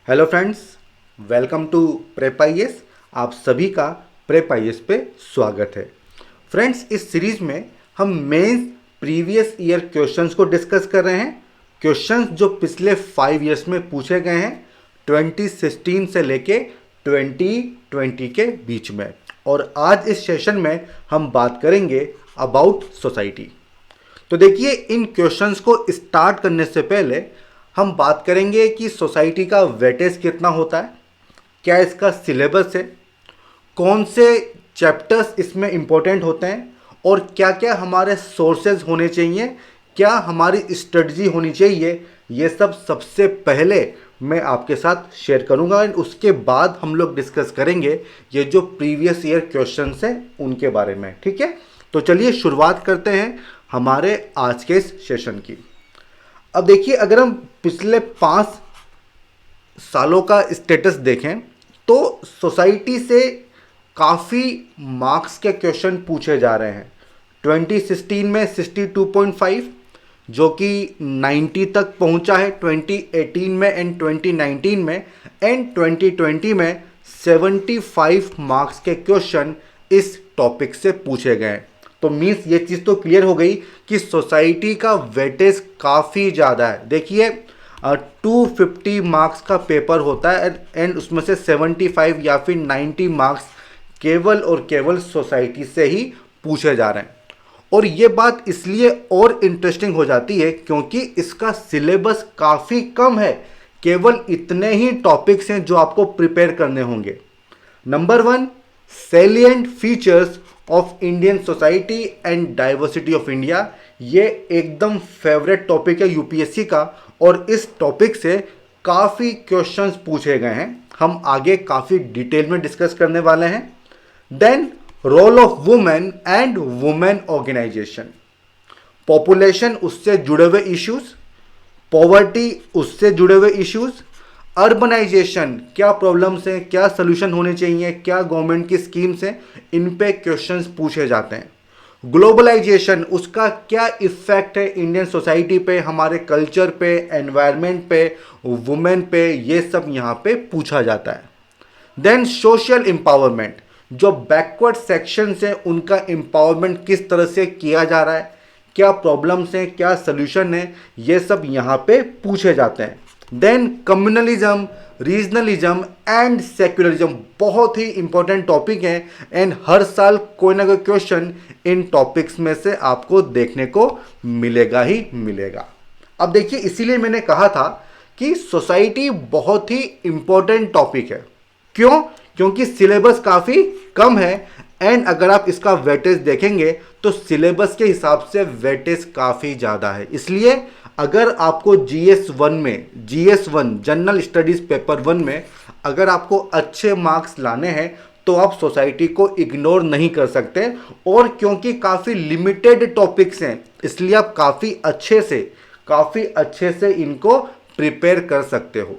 Hello friends, welcome to prep IAS. आप सभी का प्रेप आईएएस पे स्वागत है। फ्रेंड्स, इस सीरीज में हम मेंस प्रीवियस ईयर क्वेश्चंस को डिस्कस कर रहे हैं। क्वेश्चंस जो पिछले 5 इयर्स में पूछे गए हैं, 2016 से लेके 2020 के बीच में। और आज इस सेशन में हम बात करेंगे अबाउट सोसाइटी। तो देखिए, इन क्वेश्चंस को स्टार्ट करने से पहले हम बात करेंगे कि सोसाइटी का वेटेज कितना होता है, क्या इसका सिलेबस है, कौन से चैप्टर्स इसमें इंपॉर्टेंट होते हैं और क्या क्या हमारे सोर्सेज होने चाहिए, क्या हमारी स्ट्रेटजी होनी चाहिए। ये सब सबसे पहले मैं आपके साथ शेयर करूंगा एंड उसके बाद हम लोग डिस्कस करेंगे ये जो प्रीवियस ईयर क्वेश्चंस हैं उनके बारे में। ठीक है, तो चलिए शुरुआत करते हैं हमारे आज के इस सेशन की। अब देखिए, अगर हम पिछले 5 सालों का स्टेटस देखें तो सोसाइटी से काफ़ी मार्क्स के क्वेश्चन पूछे जा रहे हैं। 2016 में 62.5 जो कि 90 तक पहुंचा है 2018 में एंड 2019 में, एंड 2020 में 75 मार्क्स के क्वेश्चन इस टॉपिक से पूछे गए। तो मीन्स ये चीज़ तो क्लियर हो गई कि सोसाइटी का वेटेज काफ़ी ज़्यादा है। देखिए, 250 मार्क्स का पेपर होता है एंड उसमें से 75 या फिर 90 मार्क्स केवल और केवल सोसाइटी से ही पूछे जा रहे हैं। और ये बात इसलिए और इंटरेस्टिंग हो जाती है क्योंकि इसका सिलेबस काफ़ी कम है। केवल इतने ही टॉपिक्स हैं जो आपको प्रिपेयर करने होंगे। Number 1, salient features of Indian society and diversity of India. ये एकदम फेवरेट टॉपिक है यूपीएससी का और इस टॉपिक से काफ़ी क्वेश्चंस पूछे गए हैं। हम आगे काफ़ी डिटेल में डिस्कस करने वाले हैं। Then, role of women and women organization. Population, उससे जुड़े हुए इश्यूज, पॉवर्टी, उससे जुड़े हुए इश्यूज, अर्बनाइजेशन, क्या प्रॉब्लम्स हैं, क्या सोल्यूशन होने चाहिए, क्या गवर्नमेंट की स्कीम्स हैं, इन पे क्वेश्चंस पूछे जाते हैं। ग्लोबलाइजेशन, उसका क्या इफेक्ट है इंडियन सोसाइटी पे, हमारे कल्चर पे, एनवायरनमेंट पे, वुमेन पे, ये सब यहाँ पे पूछा जाता है। देन, सोशल एम्पावरमेंट, जो बैकवर्ड सेक्शन है उनका एम्पावरमेंट किस तरह से किया जा रहा है, क्या प्रॉब्लम्स हैं, क्या सोल्यूशन है, ये सब यहाँ पे पूछे जाते हैं। Then, communalism, regionalism and secularism, बहुत ही इंपॉर्टेंट टॉपिक है एंड हर साल कोई ना कोई क्वेश्चन इन टॉपिक्स में से आपको देखने को मिलेगा ही मिलेगा। अब देखिए, इसीलिए मैंने कहा था कि सोसाइटी बहुत ही इंपॉर्टेंट टॉपिक है। क्यों? क्योंकि सिलेबस काफ़ी कम है एंड अगर आप इसका वेटेज देखेंगे तो सिलेबस के हिसाब से वेटेज काफ़ी ज़्यादा है। इसलिए अगर आपको GS1 में, GS1 जनरल स्टडीज़ पेपर 1 में अगर आपको अच्छे मार्क्स लाने हैं तो आप सोसाइटी को इग्नोर नहीं कर सकते। और क्योंकि काफ़ी लिमिटेड टॉपिक्स हैं इसलिए आप काफ़ी अच्छे से इनको प्रिपेयर कर सकते हो।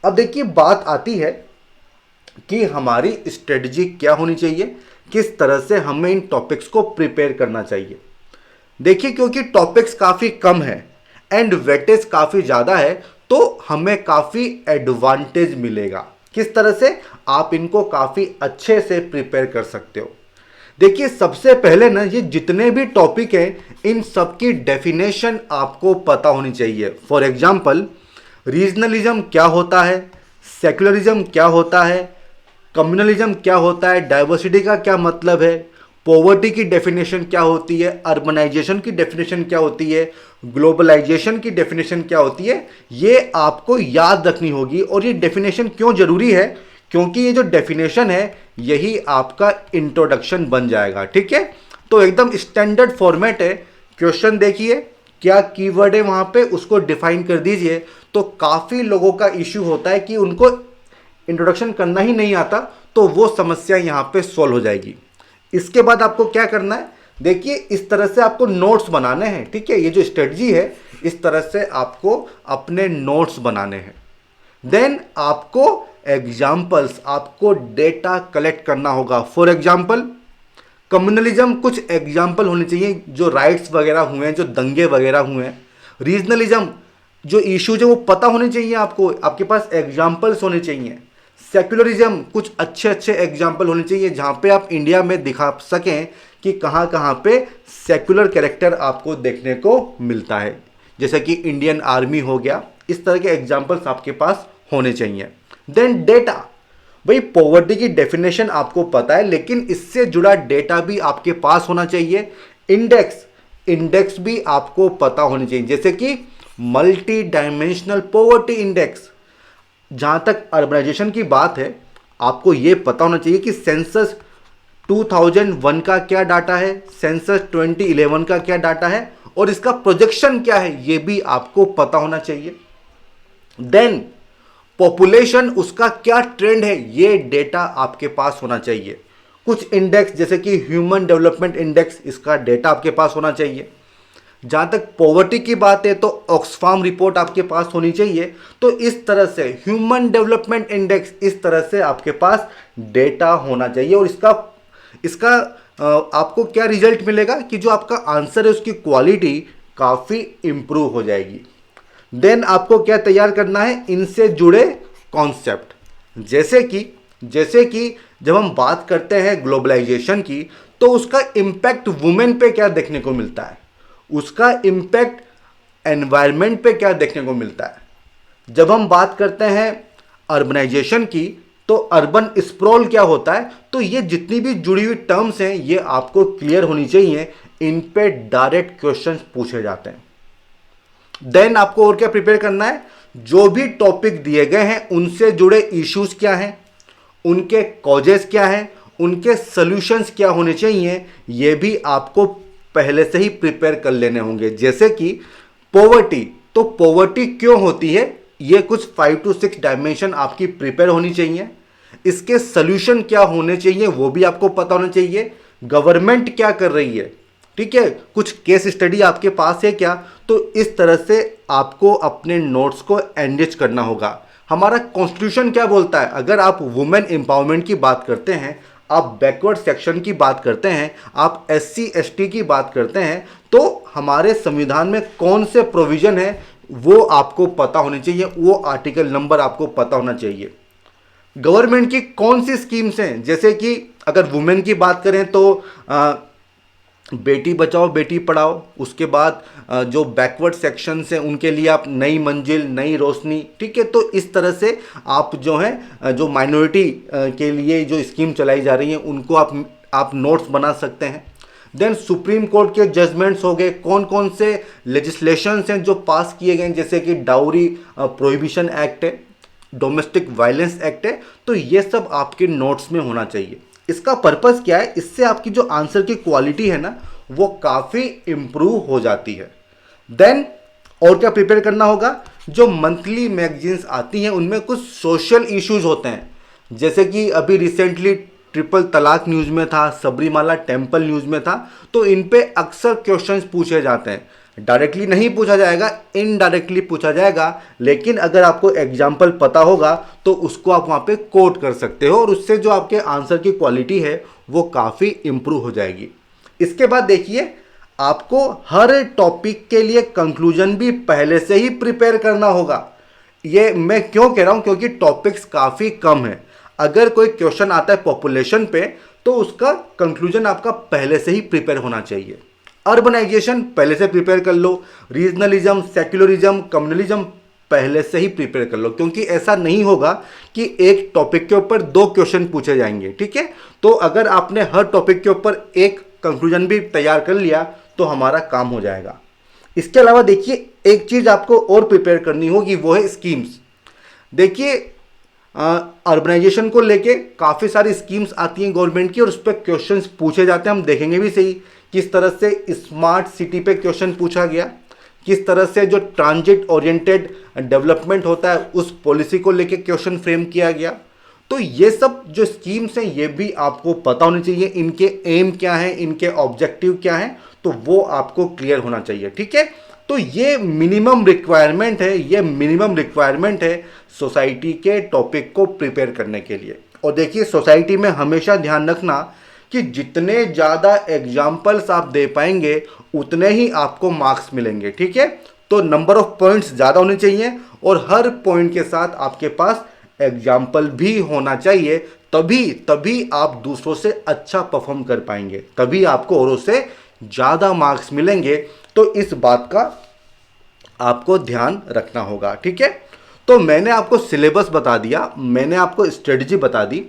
अब देखिए, बात आती है कि हमारी स्ट्रेटजी क्या होनी चाहिए, किस तरह से हमें इन टॉपिक्स को प्रिपेयर करना चाहिए। देखिए, क्योंकि टॉपिक्स काफ़ी कम है एंड वेटेज काफ़ी ज़्यादा है तो हमें काफ़ी एडवांटेज मिलेगा। किस तरह से आप इनको काफ़ी अच्छे से प्रिपेयर कर सकते हो। देखिए, सबसे पहले ना, ये जितने भी टॉपिक हैं इन सब की डेफिनेशन आपको पता होनी चाहिए। फॉर एग्जाम्पल, रीजनलिज्म क्या होता है, सेक्युलरिज्म क्या होता है, कम्युनलिज्म क्या होता है, डाइवर्सिटी का क्या मतलब है, पॉवर्टी की डेफिनेशन क्या होती है, अर्बनाइजेशन की डेफिनेशन क्या होती है, ग्लोबलाइजेशन की डेफिनेशन क्या होती है, ये आपको याद रखनी होगी। और ये डेफिनेशन क्यों जरूरी है? क्योंकि ये जो डेफिनेशन है यही आपका इंट्रोडक्शन बन जाएगा। ठीक है, तो एकदम स्टैंडर्ड फॉर्मेट है। क्वेश्चन देखिए, क्या कीवर्ड है वहां पे, उसको डिफाइन कर दीजिए। तो काफ़ी लोगों का इश्यू होता है कि उनको इंट्रोडक्शन करना ही नहीं आता, तो वो समस्या यहाँ पे सॉल्व हो जाएगी। इसके बाद आपको क्या करना है, देखिए, इस तरह से आपको नोट्स बनाने हैं। ठीक है, ये जो स्ट्रेटजी है इस तरह से आपको अपने नोट्स बनाने हैं। देन आपको एग्जाम्पल्स, आपको डेटा कलेक्ट करना होगा। फॉर एग्जाम्पल, कम्युनलिज्म, कुछ एग्जाम्पल होने चाहिए जो राइट्स वगैरह हुए हैं, जो दंगे वगैरह हुए हैं। रीजनलिज्म, जो इश्यूज है वो पता होने चाहिए आपको, आपके पास एग्जाम्पल्स होने चाहिए। सेक्युलरिज्म, कुछ अच्छे अच्छे एग्जाम्पल होने चाहिए जहाँ पे आप इंडिया में दिखा सकें कि कहाँ कहाँ पे सेक्युलर कैरेक्टर आपको देखने को मिलता है, जैसे कि इंडियन आर्मी हो गया। इस तरह के एग्जाम्पल्स आपके पास होने चाहिए। देन डेटा, भाई पॉवर्टी की डेफिनेशन आपको पता है, लेकिन इससे जुड़ा डेटा भी आपके पास होना चाहिए। इंडेक्स, इंडेक्स भी आपको पता होनी चाहिए, जैसे कि मल्टी डायमेंशनल पॉवर्टी इंडेक्स। जहां तक अर्बनाइजेशन की बात है, आपको यह पता होना चाहिए कि सेंसस 2001 का क्या डाटा है, सेंसस 2011 का क्या डाटा है, और इसका प्रोजेक्शन क्या है, यह भी आपको पता होना चाहिए। देन पॉपुलेशन, उसका क्या ट्रेंड है, ये डेटा आपके पास होना चाहिए। कुछ इंडेक्स जैसे कि ह्यूमन डेवलपमेंट इंडेक्स, इसका डेटा आपके पास होना चाहिए। जहां तक पॉवर्टी की बात है तो ऑक्सफाम रिपोर्ट आपके पास होनी चाहिए। तो इस तरह से ह्यूमन डेवलपमेंट इंडेक्स, इस तरह से आपके पास डेटा होना चाहिए। और इसका इसका आपको क्या रिजल्ट मिलेगा कि जो आपका आंसर है उसकी क्वालिटी काफ़ी इंप्रूव हो जाएगी। देन आपको क्या तैयार करना है, इनसे जुड़े कॉन्सेप्ट, जैसे कि जब हम बात करते हैं ग्लोबलाइजेशन की, तो उसका इम्पैक्ट वुमेन पे क्या देखने को मिलता है, उसका इम्पैक्ट एनवायरनमेंट पे क्या देखने को मिलता है। जब हम बात करते हैं अर्बनाइजेशन की, तो अर्बन स्प्रॉल क्या होता है। तो ये जितनी भी जुड़ी हुई टर्म्स हैं ये आपको क्लियर होनी चाहिए, इन पे डायरेक्ट क्वेश्चंस पूछे जाते हैं। देन आपको और क्या प्रिपेयर करना है, जो भी टॉपिक दिए गए हैं उनसे जुड़े इश्यूज क्या हैं, उनके कॉजेस क्या हैं, उनके सॉल्यूशंस क्या होने चाहिए, ये भी आपको पहले से ही प्रिपेयर कर लेने होंगे। जैसे कि पॉवर्टी, तो पॉवर्टी क्यों होती है, ये कुछ 5 to 6 डायमेंशन आपकी प्रिपेयर होनी चाहिए। इसके सॉल्यूशन क्या होने चाहिए वो भी आपको पता होना चाहिए। गवर्नमेंट क्या कर रही है, ठीक है, कुछ केस स्टडी आपके पास है क्या। तो इस तरह से आपको अपने नोट्स को एनरिच करना होगा। हमारा कॉन्स्टिट्यूशन क्या बोलता है, अगर आप वुमेन एम्पावरमेंट की बात करते हैं, आप बैकवर्ड सेक्शन की बात करते हैं, आप SC ST की बात करते हैं, तो हमारे संविधान में कौन से प्रोविजन है वो आपको पता होने चाहिए, वो आर्टिकल नंबर आपको पता होना चाहिए। गवर्नमेंट की कौन सी स्कीम्स हैं, जैसे कि अगर वुमेन की बात करें तो बेटी बचाओ बेटी पढ़ाओ, उसके बाद जो बैकवर्ड सेक्शंस हैं उनके लिए आप नई मंजिल नई रोशनी, ठीक है। तो इस तरह से आप जो है जो माइनॉरिटी के लिए जो स्कीम चलाई जा रही हैं उनको आप नोट्स बना सकते हैं। देन सुप्रीम कोर्ट के जजमेंट्स हो गए, कौन कौन से लेजिस्लेशंस हैं जो पास किए गए, जैसे कि डाउरी प्रोहिबिशन एक्ट है, डोमेस्टिक वायलेंस एक्ट है। तो ये सब आपके नोट्स में होना चाहिए। इसका पर्पस क्या है, इससे आपकी जो आंसर की क्वालिटी है ना वो काफ़ी इम्प्रूव हो जाती है। देन और क्या प्रिपेयर करना होगा, जो मंथली मैगजीन्स आती हैं उनमें कुछ सोशल इश्यूज होते हैं, जैसे कि अभी रिसेंटली ट्रिपल तलाक न्यूज़ में था, सबरीमाला टेम्पल न्यूज़ में था। तो इन पे अक्सर क्वेश्चंस पूछे जाते हैं, डायरेक्टली नहीं पूछा जाएगा, इनडायरेक्टली पूछा जाएगा, लेकिन अगर आपको एग्जाम्पल पता होगा तो उसको आप वहाँ पे कोट कर सकते हो और उससे जो आपके आंसर की क्वालिटी है वो काफ़ी इम्प्रूव हो जाएगी। इसके बाद देखिए, आपको हर टॉपिक के लिए कंक्लूजन भी पहले से ही प्रिपेयर करना होगा। ये मैं क्यों कह रहा हूँ, क्योंकि टॉपिक्स काफ़ी कम है। अगर कोई क्वेश्चन आता है पॉपुलेशन पे तो उसका कंक्लूजन आपका पहले से ही प्रिपेयर होना चाहिए। अर्बनाइजेशन पहले से प्रिपेयर कर लो, रीजनलिज्म, सेक्युलरिज्म, कम्युनलिज्म पहले से ही प्रिपेयर कर लो, क्योंकि ऐसा नहीं होगा कि एक टॉपिक के ऊपर 2 क्वेश्चन पूछे जाएंगे, ठीक है। तो अगर आपने हर टॉपिक के ऊपर एक कंक्लूजन भी तैयार कर लिया तो हमारा काम हो जाएगा। इसके अलावा देखिए, एक चीज़ आपको और प्रिपेयर करनी होगी, वो है स्कीम्स। देखिए, अर्बनाइजेशन को लेके काफ़ी सारी स्कीम्स आती हैं गवर्नमेंट की और उस पर क्वेश्चंस पूछे जाते हैं। हम देखेंगे भी सही किस तरह से स्मार्ट सिटी पे क्वेश्चन पूछा गया, किस तरह से जो ट्रांजिट ओरिएंटेड डेवलपमेंट होता है उस पॉलिसी को लेके क्वेश्चन फ्रेम किया गया। तो ये सब जो स्कीम्स हैं ये भी आपको पता होनी चाहिए, इनके एम क्या है, इनके ऑब्जेक्टिव क्या है, तो वो आपको क्लियर होना चाहिए, ठीक है। तो ये मिनिमम रिक्वायरमेंट है, ये मिनिमम रिक्वायरमेंट है सोसाइटी के टॉपिक को प्रिपेयर करने के लिए। और देखिए, सोसाइटी में हमेशा ध्यान रखना कि जितने ज़्यादा एग्जाम्पल्स आप दे पाएंगे उतने ही आपको मार्क्स मिलेंगे, ठीक है। तो नंबर ऑफ पॉइंट्स ज़्यादा होने चाहिए और हर पॉइंट के साथ आपके पास एग्जाम्पल भी होना चाहिए। तभी तभी आप दूसरों से अच्छा परफॉर्म कर पाएंगे, तभी आपको औरों से ज़्यादा मार्क्स मिलेंगे। तो इस बात का आपको ध्यान रखना होगा, ठीक है। तो मैंने आपको सिलेबस बता दिया, मैंने आपको स्ट्रेटजी बता दी।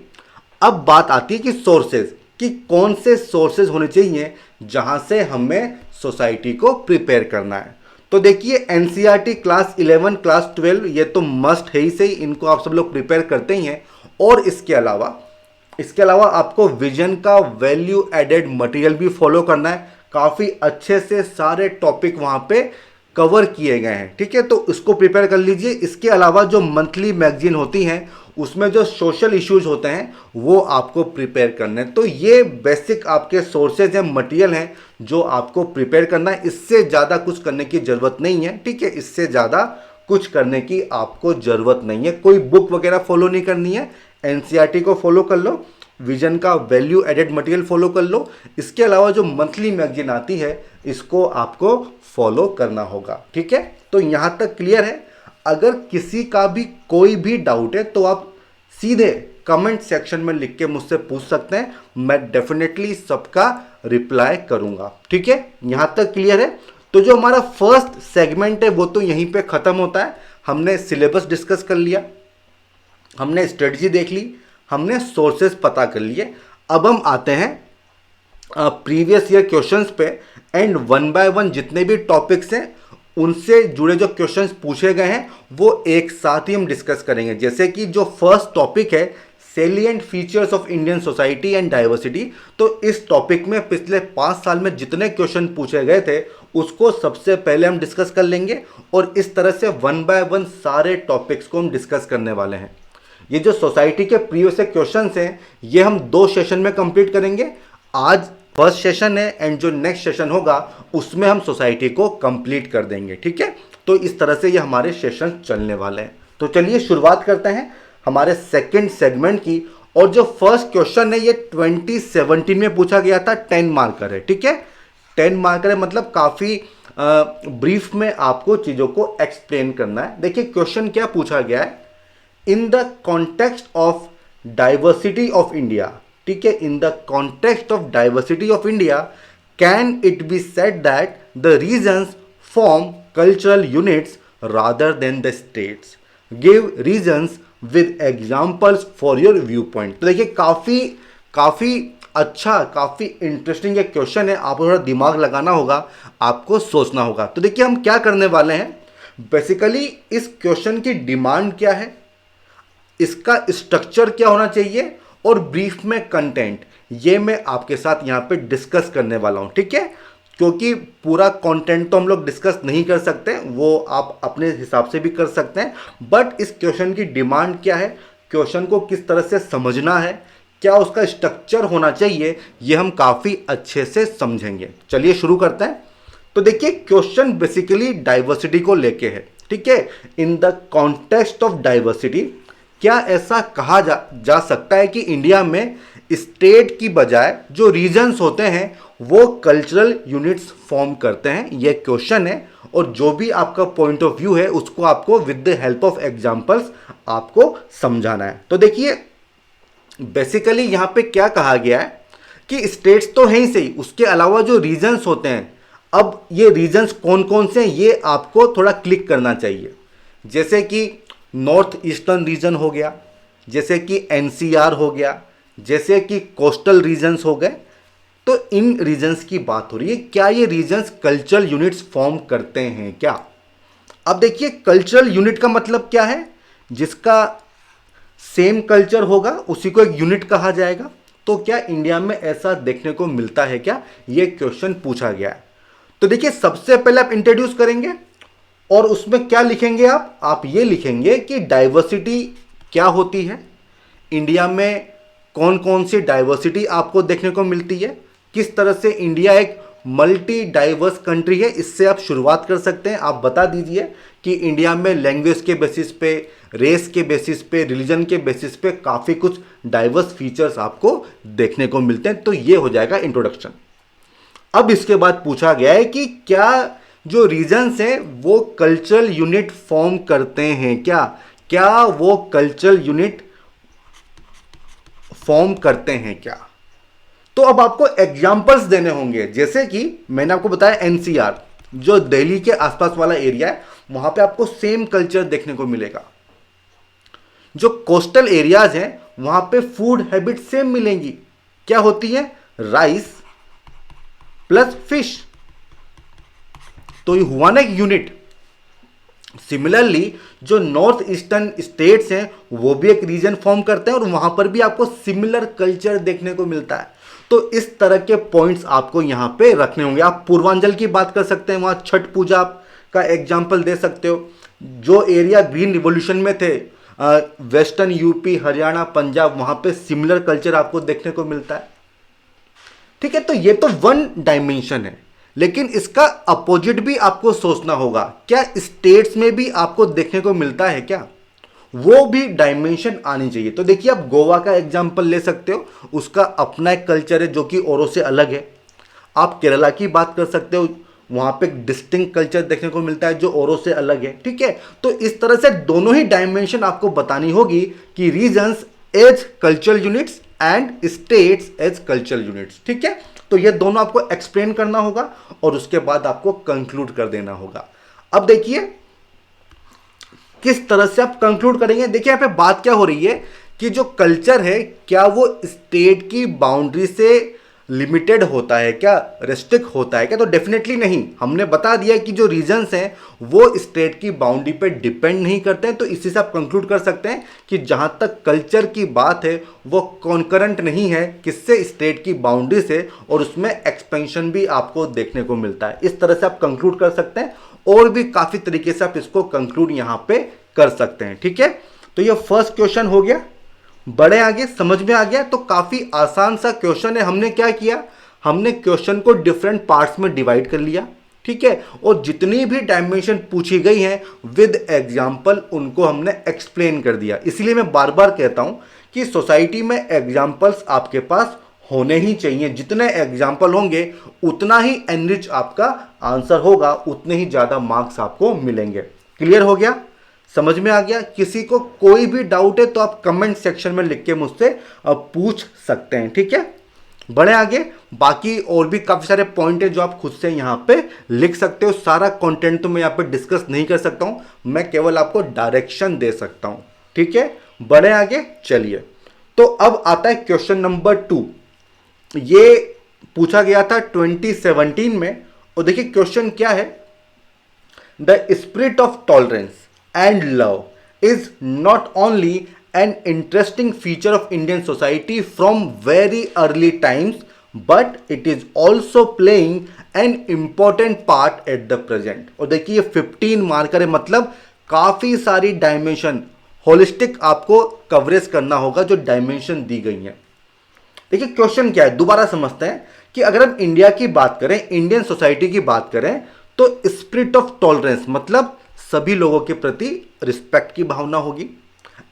अब बात आती है कि सोर्सेज, कि कौन से सोर्सेज होने चाहिए जहां से हमें सोसाइटी को प्रिपेयर करना है। तो देखिए एनसीईआरटी क्लास 11 क्लास 12 ये तो मस्ट है ही सही, इनको आप सब लोग प्रिपेयर करते ही हैं। और इसके अलावा आपको विजन का वैल्यू एडेड मटेरियल भी फॉलो करना है। काफ़ी अच्छे से सारे टॉपिक वहाँ पे कवर किए गए हैं, ठीक है, तो इसको प्रिपेयर कर लीजिए। इसके अलावा जो मंथली मैगजीन होती हैं उसमें जो सोशल इश्यूज होते हैं वो आपको प्रिपेयर करने हैं। तो ये बेसिक आपके सोर्सेज हैं, मटेरियल हैं जो आपको प्रिपेयर करना है। इससे ज़्यादा कुछ करने की ज़रूरत नहीं है, ठीक है, इससे ज़्यादा कुछ करने की आपको ज़रूरत नहीं है। कोई बुक वगैरह फॉलो नहीं करनी है, एनसीईआरटी को फॉलो कर लो, विजन का वैल्यू एडेड मटेरियल फॉलो कर लो। इसके अलावा जो मंथली मैगजीन आती है इसको आपको फॉलो करना होगा, ठीक है। तो यहाँ तक क्लियर है। अगर किसी का भी कोई भी डाउट है तो आप सीधे कमेंट सेक्शन में लिख के मुझसे पूछ सकते हैं, मैं डेफिनेटली सबका रिप्लाई करूंगा, ठीक है। यहाँ तक क्लियर है। तो जो हमारा फर्स्ट सेगमेंट है वो तो यहीं पे ख़त्म होता है। हमने सिलेबस डिस्कस कर लिया, हमने स्ट्रेटजी देख ली, हमने सोर्सेज पता कर लिए। अब हम आते हैं प्रीवियस ईयर क्वेश्चंस पे एंड वन बाय वन जितने भी टॉपिक्स हैं उनसे जुड़े जो क्वेश्चंस पूछे गए हैं वो एक साथ ही हम डिस्कस करेंगे। जैसे कि जो फर्स्ट टॉपिक है salient features of Indian society and diversity, तो इस टॉपिक में पिछले 5 साल में जितने क्वेश्चन पूछे गए थे उसको सबसे पहले हम डिस्कस कर लेंगे और इस तरह से वन बाय वन सारे टॉपिक्स को हम डिस्कस करने वाले हैं। ये जो सोसाइटी के प्रीवियस क्वेश्चन हैं ये हम 2 सेशन में कंप्लीट करेंगे। आज फर्स्ट सेशन है एंड जो नेक्स्ट सेशन होगा उसमें हम सोसाइटी को कंप्लीट कर देंगे, ठीक है। तो इस तरह से ये हमारे सेशन चलने वाले हैं। तो चलिए शुरुआत करते हैं हमारे सेकंड सेगमेंट की। और जो फर्स्ट क्वेश्चन है ये 2017 में पूछा गया था, 10 मार्कर है, ठीक है। 10 मार्कर है मतलब काफ़ी ब्रीफ में आपको चीज़ों को एक्सप्लेन करना है। देखिए क्वेश्चन क्या पूछा गया है, in the context of diversity of India, ठीक है, in the context of diversity of India can it be said that the regions form cultural units rather than the states, give reasons with examples for your viewpoint. तो देखिए काफ़ी अच्छा, काफ़ी interesting एक question है। आपको थोड़ा दिमाग लगाना होगा, आपको सोचना होगा। तो देखिए हम क्या करने वाले हैं, बेसिकली इस क्वेश्चन की डिमांड क्या है, इसका स्ट्रक्चर क्या होना चाहिए और ब्रीफ में कंटेंट, ये मैं आपके साथ यहाँ पे डिस्कस करने वाला हूँ, ठीक है। क्योंकि पूरा कंटेंट तो हम लोग डिस्कस नहीं कर सकते, वो आप अपने हिसाब से भी कर सकते हैं, बट इस क्वेश्चन की डिमांड क्या है, क्वेश्चन को किस तरह से समझना है, क्या उसका स्ट्रक्चर होना चाहिए, ये हम काफ़ी अच्छे से समझेंगे। चलिए शुरू करते हैं। तो देखिए क्वेश्चन बेसिकली डाइवर्सिटी को लेके है, ठीक है। In the context of diversity, क्या ऐसा कहा जा सकता है कि इंडिया में स्टेट की बजाय जो रीजन्स होते हैं वो कल्चरल यूनिट्स फॉर्म करते हैं, ये क्वेश्चन है। और जो भी आपका पॉइंट ऑफ व्यू है उसको आपको with the help of examples आपको समझाना है। तो देखिए बेसिकली यहाँ पे क्या कहा गया है कि स्टेट्स तो हैं ही सही, उसके अलावा जो रीजन्स होते हैं, अब ये रीजन्स कौन कौन से हैं ये आपको थोड़ा क्लिक करना चाहिए। जैसे कि नॉर्थ ईस्टर्न रीजन हो गया, जैसे कि एनसीआर हो गया, जैसे कि कोस्टल रीजन्स हो गए। तो इन रीजन्स की बात हो रही है, क्या ये रीजन्स कल्चरल यूनिट्स फॉर्म करते हैं क्या। अब देखिए कल्चरल यूनिट का मतलब क्या है, जिसका सेम कल्चर होगा उसी को एक यूनिट कहा जाएगा। तो क्या इंडिया में ऐसा देखने को मिलता है क्या, ये क्वेश्चन पूछा गया है। तो देखिए सबसे पहले आप इंट्रोड्यूस करेंगे और उसमें क्या लिखेंगे आप ये लिखेंगे कि डाइवर्सिटी क्या होती है, इंडिया में कौन कौन सी डाइवर्सिटी आपको देखने को मिलती है, किस तरह से इंडिया एक मल्टी डाइवर्स कंट्री है, इससे आप शुरुआत कर सकते हैं। आप बता दीजिए कि इंडिया में लैंग्वेज के बेसिस पे, रेस के बेसिस पे, रिलीजन के बेसिस पे काफ़ी कुछ डाइवर्स फीचर्स आपको देखने को मिलते हैं। तो ये हो जाएगा इंट्रोडक्शन। अब इसके बाद पूछा गया है कि क्या जो रीजन्स हैं वो कल्चरल यूनिट फॉर्म करते हैं क्या? क्या वो कल्चरल यूनिट फॉर्म करते हैं क्या? तो अब आपको एग्जाम्पल्स देने होंगे, जैसे कि मैंने आपको बताया एनसीआर, जो दिल्ली के आसपास वाला एरिया है, वहां पे आपको सेम कल्चर देखने को मिलेगा। जो कोस्टल एरियाज हैं वहां पे फूड हैबिट सेम मिलेंगी। क्या होती है? Rice plus fish. तो ये हुआ ना एक यूनिट। सिमिलरली जो नॉर्थ ईस्टर्न स्टेट्स हैं वो भी एक रीजन फॉर्म करते हैं और वहां पर भी आपको सिमिलर कल्चर देखने को मिलता है। तो इस तरह के पॉइंट्स आपको यहां पे रखने होंगे। आप पूर्वांचल की बात कर सकते हैं, वहां छठ पूजा का एग्जाम्पल दे सकते हो। जो एरिया ग्रीन रिवॉल्यूशन में थे, वेस्टर्न यूपी, हरियाणा, पंजाब, वहां पे सिमिलर कल्चर आपको देखने को मिलता है। ठीक है, तो ये तो वन डायमेंशन है, लेकिन इसका अपोजिट भी आपको सोचना होगा। क्या स्टेट्स में भी आपको देखने को मिलता है क्या? वो भी डायमेंशन आनी चाहिए। तो देखिए, आप गोवा का एग्जांपल ले सकते हो, उसका अपना एक कल्चर है जो कि औरों से अलग है। आप केरला की बात कर सकते हो, वहां पे एक डिस्टिंक्ट कल्चर देखने को मिलता है जो औरों से अलग है। ठीक है, तो इस तरह से दोनों ही डायमेंशन आपको बतानी होगी कि regions as cultural units and states as cultural units. ठीक है, तो ये दोनों आपको एक्सप्लेन करना होगा और उसके बाद आपको कंक्लूड कर देना होगा। अब देखिए किस तरह से आप कंक्लूड करेंगे। देखिए यहाँ पे बात क्या हो रही है कि जो कल्चर है क्या वो स्टेट की बाउंड्री से लिमिटेड होता है क्या, रेस्ट्रिक्ट होता है क्या? तो डेफिनेटली नहीं। हमने बता दिया कि जो रीजन्स हैं वो स्टेट की बाउंड्री पे डिपेंड नहीं करते हैं। तो इसी से आप कंक्लूड कर सकते हैं कि जहां तक कल्चर की बात है वो कॉन्करेंट नहीं है किससे, स्टेट की बाउंड्री से, और उसमें एक्सपेंशन भी आपको देखने को मिलता है। इस तरह से आप कंक्लूड कर सकते हैं और भी काफी तरीके से आप इसको कंक्लूड यहां पे कर सकते हैं। ठीक है, तो ये फर्स्ट क्वेश्चन हो गया। बड़े आगे समझ में आ गया? तो काफी आसान सा क्वेश्चन है। हमने क्या किया, हमने क्वेश्चन को डिफरेंट पार्ट्स में डिवाइड कर लिया। ठीक है, और जितनी भी डायमेंशन पूछी गई हैं विद एग्जाम्पल उनको हमने एक्सप्लेन कर दिया। इसलिए मैं बार बार कहता हूं कि सोसाइटी में एग्जाम्पल्स आपके पास होने ही चाहिए। जितने एग्जाम्पल होंगे उतना ही एनरिच आपका आंसर होगा, उतने ही ज्यादा मार्क्स आपको मिलेंगे। क्लियर हो गया? समझ में आ गया? किसी को कोई भी डाउट है तो आप कमेंट सेक्शन में लिख के मुझसे पूछ सकते हैं। ठीक है, बढ़े आगे। बाकी और भी काफी सारे पॉइंट है जो आप खुद से यहां पे लिख सकते हो। सारा कंटेंट तो मैं यहां पे डिस्कस नहीं कर सकता हूं, मैं केवल आपको डायरेक्शन दे सकता हूं। ठीक है, बढ़े आगे। चलिए, तो अब आता है क्वेश्चन नंबर 2। ये पूछा गया था 2017 में, और देखिए क्वेश्चन क्या है। The spirit of tolerance and love is not only an interesting feature of Indian society from very early times, but it is also playing an important part at the present। और देखिए ये 15 marker है, मतलब काफी सारी dimension holistic आपको coverage करना होगा जो डायमेंशन दी गई है। देखिए क्वेश्चन क्या है, दोबारा समझते हैं कि अगर हम इंडिया की बात करें, इंडियन सोसाइटी की बात करें, तो स्पिरिट ऑफ टॉलरेंस मतलब सभी लोगों के प्रति रिस्पेक्ट की भावना होगी।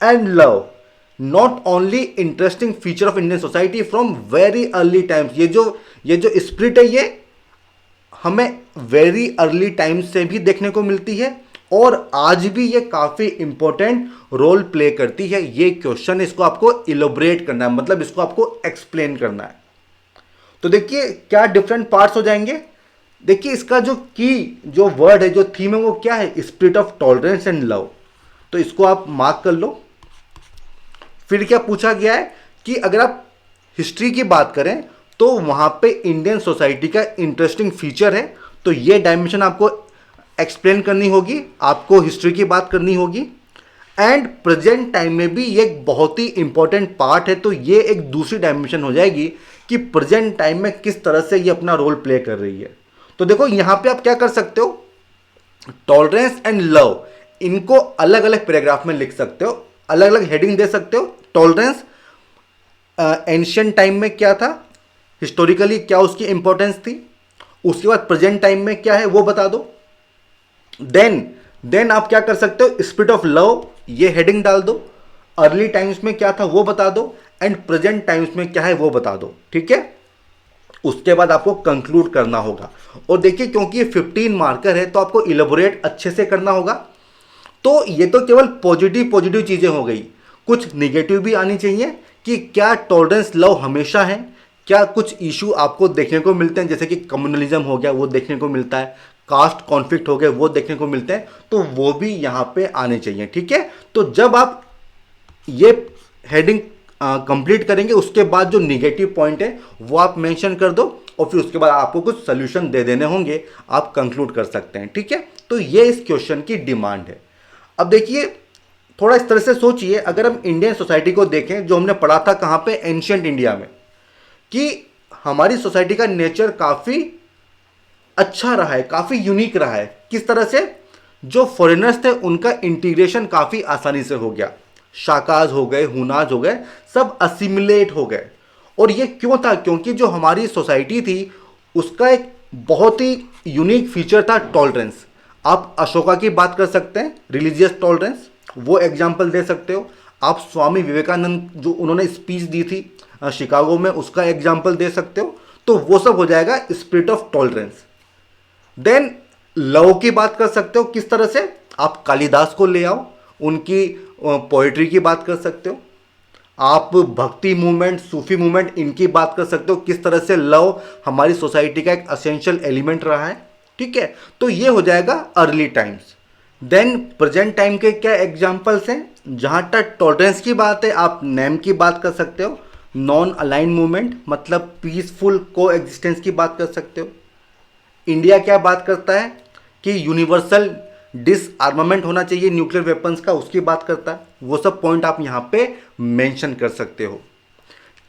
And love not only interesting feature of Indian society from very early times. ये जो स्पिरिट है ये हमें वेरी अर्ली टाइम्स से भी देखने को मिलती है और आज भी ये काफी इंपॉर्टेंट रोल प्ले करती है। ये क्वेश्चन, इसको आपको इलोबरेट करना है, मतलब इसको आपको एक्सप्लेन करना है। तो देखिए क्या डिफरेंट पार्ट्स हो जाएंगे। देखिए इसका जो वर्ड है, जो थीम है वो क्या है, spirit of tolerance and love. तो इसको आप मार्क कर लो। फिर क्या पूछा गया है कि अगर आप हिस्ट्री की बात करें तो वहां पे इंडियन सोसाइटी का इंटरेस्टिंग फीचर है, तो ये डायमेंशन आपको एक्सप्लेन करनी होगी, आपको हिस्ट्री की बात करनी होगी। एंड प्रेजेंट टाइम में भी ये एक बहुत ही इंपॉर्टेंट पार्ट है, तो ये एक दूसरी डायमेंशन हो जाएगी कि प्रेजेंट टाइम में किस तरह से ये अपना रोल प्ले कर रही है। तो देखो यहां पे आप क्या कर सकते हो, टॉलरेंस एंड लव इनको अलग अलग पैराग्राफ में लिख सकते हो, अलग अलग हेडिंग दे सकते हो। टॉलरेंस एंशिएंट टाइम में क्या था, हिस्टोरिकली क्या उसकी इंपॉर्टेंस थी, उसके बाद प्रेजेंट टाइम में क्या है वो बता दो। देन आप क्या कर सकते हो, स्पिरिट ऑफ लव ये हेडिंग डाल दो, अर्ली टाइम्स में क्या था वो बता दो, एंड प्रेजेंट टाइम्स में क्या है वो बता दो। ठीक है, उसके बाद आपको कंक्लूड करना होगा। और देखिए क्योंकि ये 15 मार्कर है तो आपको इलेबोरेट अच्छे से करना होगा। तो ये तो केवल पॉजिटिव पॉजिटिव चीज़ें हो गई, कुछ निगेटिव भी आनी चाहिए कि क्या टॉलरेंस लव हमेशा है, क्या कुछ इशू आपको देखने को मिलते हैं, जैसे कि कम्युनलिज्म हो गया वो देखने को मिलता है, कास्ट कॉन्फ्लिक्ट हो गए वो देखने को मिलते हैं, तो वो भी यहाँ पे आने चाहिए। ठीक है, तो जब आप ये हेडिंग कंप्लीट करेंगे उसके बाद जो निगेटिव पॉइंट है वो आप मेंशन कर दो और फिर उसके बाद आपको कुछ सोल्यूशन दे देने होंगे, आप कंक्लूड कर सकते हैं। ठीक है, तो ये इस क्वेश्चन की डिमांड है। अब देखिए थोड़ा इस तरह से सोचिए, अगर हम इंडियन सोसाइटी को देखें जो हमने पढ़ा था कहाँ पे, एंशियंट इंडिया में, कि हमारी सोसाइटी का नेचर काफ़ी अच्छा रहा है, काफ़ी यूनिक रहा है। किस तरह से? जो फॉरेनर्स थे उनका इंटीग्रेशन काफ़ी आसानी से हो गया, शाकाज हो गए, हुनाज हो गए, सब असिमिलेट हो गए। और ये क्यों था? क्योंकि जो हमारी सोसाइटी थी उसका एक बहुत ही यूनिक फीचर था टॉलरेंस। आप अशोका की बात कर सकते हैं, रिलीजियस टॉलरेंस, वो एग्जाम्पल दे सकते हो। आप स्वामी विवेकानंद जो उन्होंने स्पीच दी थी शिकागो में, उसका एग्जाम्पल दे सकते हो। तो वो सब हो जाएगा spirit of tolerance. Then love की बात कर सकते हो, किस तरह से? आप कालिदास को ले आओ, उनकी पोएट्री की बात कर सकते हो। आप भक्ति मूवमेंट, सूफी मूवमेंट, इनकी बात कर सकते हो, किस तरह से लव हमारी सोसाइटी का एक असेंशियल एलिमेंट रहा है। ठीक है, तो ये हो जाएगा early times. Then present time के क्या एग्जाम्पल्स हैं? जहां तक टॉलरेंस की बात है आप नेम की बात कर सकते हो, नॉन अलाइन मूवमेंट मतलब पीसफुल को एग्जिस्टेंस की बात कर सकते हो। इंडिया क्या बात करता है कि यूनिवर्सल डिसआर्मामेंट होना चाहिए न्यूक्लियर वेपन्स का, उसकी बात करता है। वो सब पॉइंट आप यहाँ पे मेंशन कर सकते हो।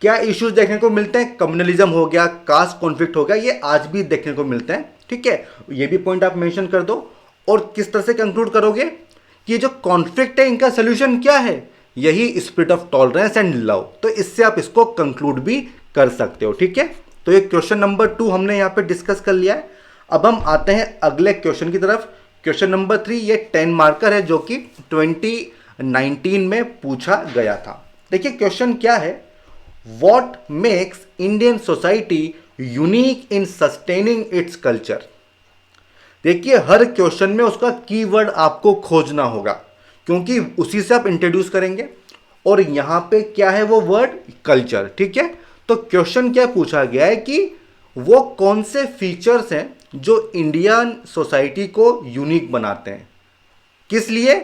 क्या इश्यूज देखने को मिलते हैं? कम्युनलिज्म हो गया, कास्ट कॉन्फ्लिक्ट हो गया, ये आज भी देखने को मिलते हैं। ठीक है, ये भी पॉइंट आप मेंशन कर दो। और किस तरह से कंक्लूड करोगे कि ये जो कॉन्फ्लिक्ट है इनका सोल्यूशन क्या है? यही spirit of tolerance and love. तो इससे आप इसको कंक्लूड भी कर सकते हो। ठीक है, तो ये क्वेश्चन नंबर 2 हमने यहाँ पे डिस्कस कर लिया है। अब हम आते हैं अगले क्वेश्चन की तरफ। क्वेश्चन नंबर 3 ये 10 मार्कर है जो कि 2019 में पूछा गया था। देखिए क्वेश्चन क्या है, what makes Indian society unique in sustaining its culture. देखिए हर क्वेश्चन में उसका कीवर्ड आपको खोजना होगा क्योंकि उसी से आप इंट्रोड्यूस करेंगे। और यहां पे क्या है वो वर्ड? कल्चर। ठीक है, तो क्वेश्चन क्या पूछा गया है कि वो कौन से फीचर्स हैं जो इंडियन सोसाइटी को यूनिक बनाते हैं। किस लिए?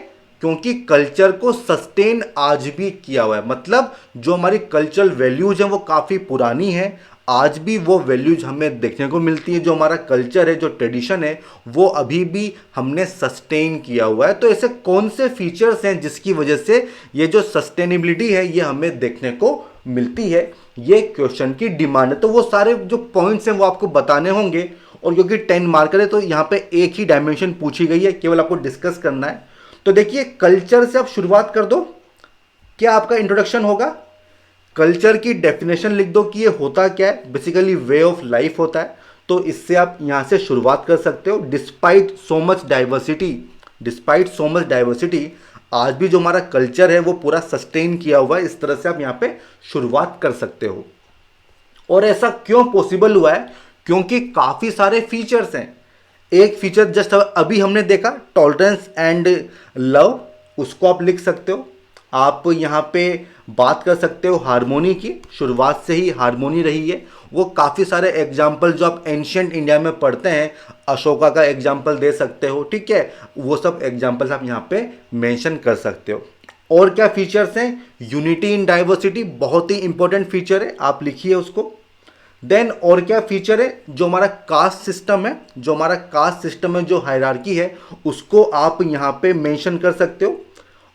क्योंकि कल्चर को सस्टेन आज भी किया हुआ है, मतलब जो हमारी कल्चरल वैल्यूज हैं वो काफ़ी पुरानी है, आज भी वो वैल्यूज हमें देखने को मिलती है। जो हमारा कल्चर है, जो ट्रेडिशन है, वो अभी भी हमने सस्टेन किया हुआ है। तो ऐसे कौन से फीचर्स हैं जिसकी वजह से ये जो सस्टेनेबिलिटी है ये हमें देखने को मिलती है, ये क्वेश्चन की डिमांड है। तो वो सारे जो पॉइंट्स हैं वो आपको बताने होंगे। और क्योंकि 10 मार्कर है तो यहाँ पे एक ही डायमेंशन पूछी गई है, केवल आपको डिस्कस करना है। तो देखिए कल्चर से आप शुरुआत कर दो। क्या आपका इंट्रोडक्शन होगा? कल्चर की डेफिनेशन लिख दो कि ये होता क्या है। बेसिकली वे ऑफ लाइफ होता है। तो इससे आप यहाँ से शुरुआत कर सकते हो। डिस्पाइट सो मच डाइवर्सिटी, आज भी जो हमारा कल्चर है वो पूरा सस्टेन किया हुआ है। इस तरह से आप यहाँ पे शुरुआत कर सकते हो। और ऐसा क्यों पॉसिबल हुआ है? क्योंकि काफ़ी सारे फीचर्स हैं। एक फीचर जस्ट अभी हमने देखा, टॉलरेंस एंड लव, उसको आप लिख सकते हो। आप यहाँ पे बात कर सकते हो हारमोनी की, शुरुआत से ही हारमोनी रही है। वो काफ़ी सारे एग्जाम्पल जो आप एंशियंट इंडिया में पढ़ते हैं, अशोका का एग्जाम्पल दे सकते हो। ठीक है, वो सब एग्जाम्पल्स आप यहाँ पे मेंशन कर सकते हो। और क्या फीचर्स हैं? यूनिटी इन डाइवर्सिटी बहुत ही इंपॉर्टेंट फीचर है, आप लिखिए उसको। देन और क्या फीचर है? जो हमारा कास्ट सिस्टम है, जो हायरार्की है, उसको आप यहाँ पे मेंशन कर सकते हो।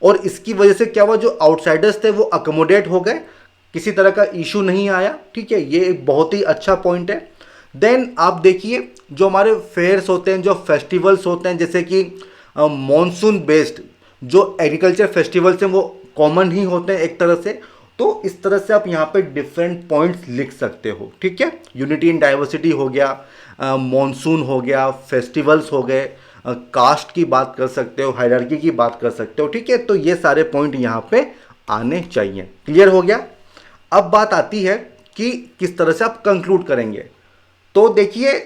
और इसकी वजह से क्या हुआ, जो आउटसाइडर्स थे वो अकोमोडेट हो गए, किसी तरह का इशू नहीं आया। ठीक है, ये एक बहुत ही अच्छा पॉइंट है। देन आप देखिए जो हमारे फेयर्स होते हैं, जो फेस्टिवल्स होते हैं, जैसे कि मॉनसून बेस्ड जो एग्रीकल्चर फेस्टिवल्स हैं वो कॉमन ही होते हैं एक तरह से। तो इस तरह से आप यहाँ पे डिफरेंट पॉइंट्स लिख सकते हो। ठीक है, यूनिटी इन डाइवर्सिटी हो गया, मॉनसून हो गया, फेस्टिवल्स हो गए, कास्ट की बात कर सकते हो, हायरार्की की बात कर सकते हो। ठीक है, तो ये सारे पॉइंट यहाँ पे आने चाहिए। क्लियर हो गया? अब बात आती है कि किस तरह से आप कंक्लूड करेंगे। तो देखिए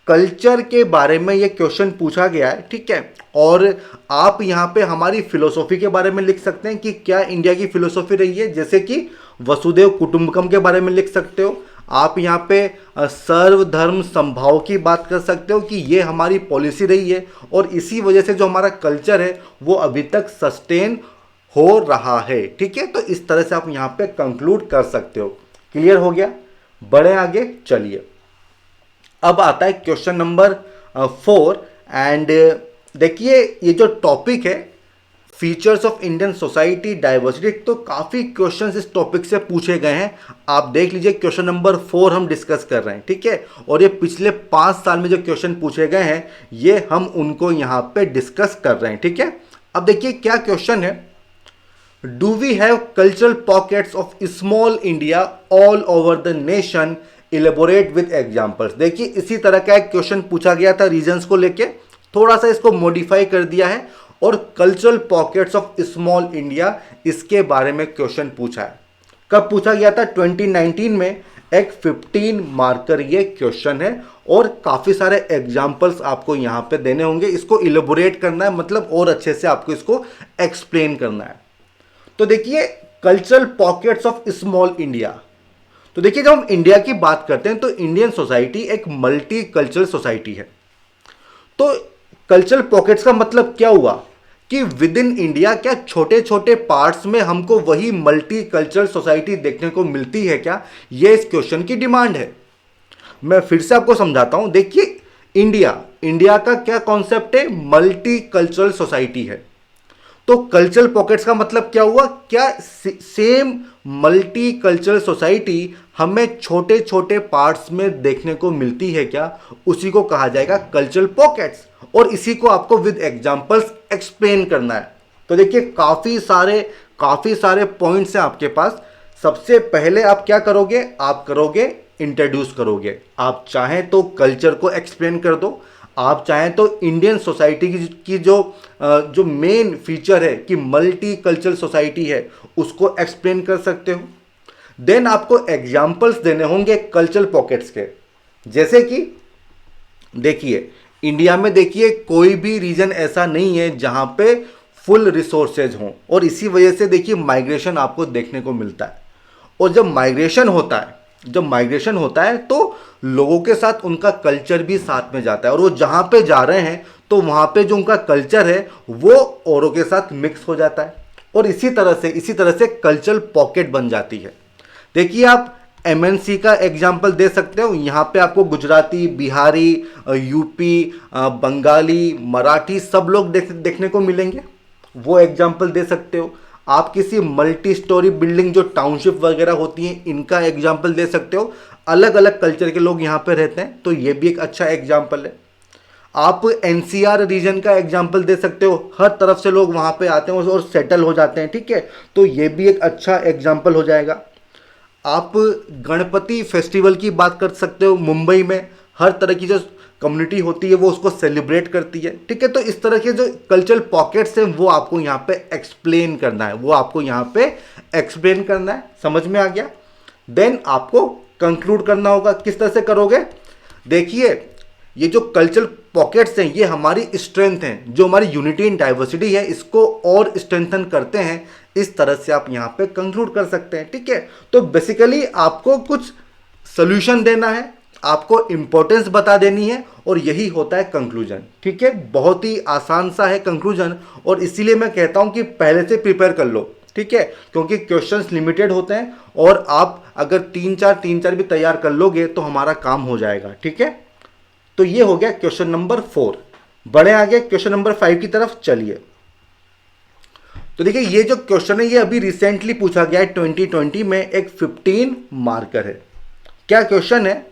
कल्चर के बारे में ये क्वेश्चन पूछा गया है, ठीक है। और आप यहाँ पे हमारी फिलोसॉफी के बारे में लिख सकते हैं कि क्या इंडिया की फिलोसॉफी रही है, जैसे कि वसुदेव कुटुंबकम के बारे में लिख सकते हो। आप यहाँ पे सर्वधर्म समभाव की बात कर सकते हो कि ये हमारी पॉलिसी रही है और इसी वजह से जो हमारा कल्चर है वो अभी तक सस्टेन हो रहा है, ठीक है। तो इस तरह से आप यहाँ पे कंक्लूड कर सकते हो। क्लियर हो गया? बढ़े आगे, चलिए। अब आता है क्वेश्चन नंबर 4 एंड देखिए ये जो टॉपिक है features of Indian society diversity, तो काफ़ी क्वेश्चंस इस टॉपिक से पूछे गए हैं। आप देख लीजिए क्वेश्चन नंबर 4 हम डिस्कस कर रहे हैं, ठीक है। और ये पिछले 5 साल में जो क्वेश्चन पूछे गए हैं ये हम उनको यहाँ पे डिस्कस कर रहे हैं, ठीक है। अब देखिए क्या क्वेश्चन है, do we have cultural pockets of small India all over the nation, elaborate with examples. देखिए इसी तरह का एक क्वेश्चन पूछा गया था रीजन्स को लेके, थोड़ा सा इसको मॉडिफाई कर दिया है और cultural pockets of small India इसके बारे में क्वेश्चन पूछा है। कब पूछा गया था? 2019 में एक 15 मार्कर ये क्वेश्चन है और काफ़ी सारे एग्जाम्पल्स आपको यहाँ पे देने होंगे। इसको इलेबोरेट करना है, मतलब और अच्छे से आपको इसको एक्सप्लेन करना है। तो देखिए cultural pockets of small India, तो देखिए जब हम इंडिया की बात करते हैं तो इंडियन सोसाइटी एक मल्टी कल्चरल सोसाइटी है। तो कल्चरल पॉकेट्स का मतलब क्या हुआ कि विद इन इंडिया क्या छोटे छोटे पार्ट्स में हमको वही मल्टी कल्चरल सोसाइटी देखने को मिलती है क्या? ये इस क्वेश्चन की डिमांड है। मैं फिर से आपको समझाता हूं। देखिए इंडिया का क्या कॉन्सेप्ट है? मल्टी कल्चरल सोसाइटी है। तो कल्चरल पॉकेट्स का मतलब क्या हुआ? क्या सेम मल्टी कल्चरल सोसाइटी हमें छोटे छोटे पार्ट्स में देखने को मिलती है क्या? उसी को कहा जाएगा कल्चरल पॉकेट्स और इसी को आपको विद एग्जांपल्स एक्सप्लेन करना है। तो देखिए काफ़ी सारे पॉइंट्स हैं आपके पास। सबसे पहले आप क्या करोगे? आप करोगे इंट्रोड्यूस करोगे। आप चाहें तो कल्चर को एक्सप्लेन कर दो, आप चाहें तो इंडियन सोसाइटी की जो मेन फीचर है कि मल्टी कल्चरल सोसाइटी है उसको एक्सप्लेन कर सकते हो। देन आपको एग्जाम्पल्स देने होंगे कल्चरल पॉकेट्स के, जैसे कि देखिए इंडिया में देखिए कोई भी रीजन ऐसा नहीं है जहां पे फुल रिसोर्सेज हों और इसी वजह से देखिए माइग्रेशन आपको देखने को मिलता है। और जब माइग्रेशन होता है तो लोगों के साथ उनका कल्चर भी साथ में जाता है और वो जहाँ पे जा रहे हैं तो वहाँ पे जो उनका कल्चर है वो औरों के साथ मिक्स हो जाता है और इसी तरह से कल्चरल पॉकेट बन जाती है। देखिए आप एमएनसी का एग्जाम्पल दे सकते हो। यहाँ पे आपको गुजराती, बिहारी, यूपी, बंगाली, मराठी सब लोग देखने को मिलेंगे, वो एग्जाम्पल दे सकते हो। आप किसी मल्टी स्टोरी बिल्डिंग जो टाउनशिप वगैरह होती हैं इनका एग्जाम्पल दे सकते हो। अलग अलग कल्चर के लोग यहाँ पे रहते हैं तो ये भी एक अच्छा एग्जाम्पल है। आप एनसीआर रीजन का एग्जाम्पल दे सकते हो, हर तरफ से लोग वहाँ पे आते हैं और सेटल हो जाते हैं, ठीक है। तो ये भी एक अच्छा एग्जाम्पल हो जाएगा। आप गणपति फेस्टिवल की बात कर सकते हो। मुंबई में हर तरह की जो कम्युनिटी होती है वो उसको सेलिब्रेट करती है, ठीक है। तो इस तरह के जो कल्चरल पॉकेट्स हैं वो आपको यहाँ पे एक्सप्लेन करना है, समझ में आ गया? देन आपको कंक्लूड करना होगा। किस तरह से करोगे? देखिए ये जो कल्चरल पॉकेट्स हैं ये हमारी स्ट्रेंथ हैं, जो हमारी यूनिटी इन डाइवर्सिटी है इसको और स्ट्रेंथन करते हैं। इस तरह से आप यहाँ पे कंक्लूड कर सकते हैं, ठीक है। तो बेसिकली आपको कुछ सोल्यूशन देना है, आपको इंपॉर्टेंस बता देनी है और यही होता है कंक्लूजन, ठीक है। बहुत ही आसान सा है कंक्लूजन और इसीलिए मैं कहता हूँ कि पहले से प्रिपेयर कर लो, ठीक है, क्योंकि क्वेश्चंस लिमिटेड होते हैं और आप अगर तीन चार भी तैयार कर लोगे तो हमारा काम हो जाएगा, ठीक है। तो ये हो गया क्वेश्चन नंबर 4। बढ़े आगे क्वेश्चन नंबर 5 की तरफ चलिए। तो देखिए ये जो क्वेश्चन है ये अभी रिसेंटली पूछा गया है 2020 में, एक 15 मार्कर है। क्या क्वेश्चन है?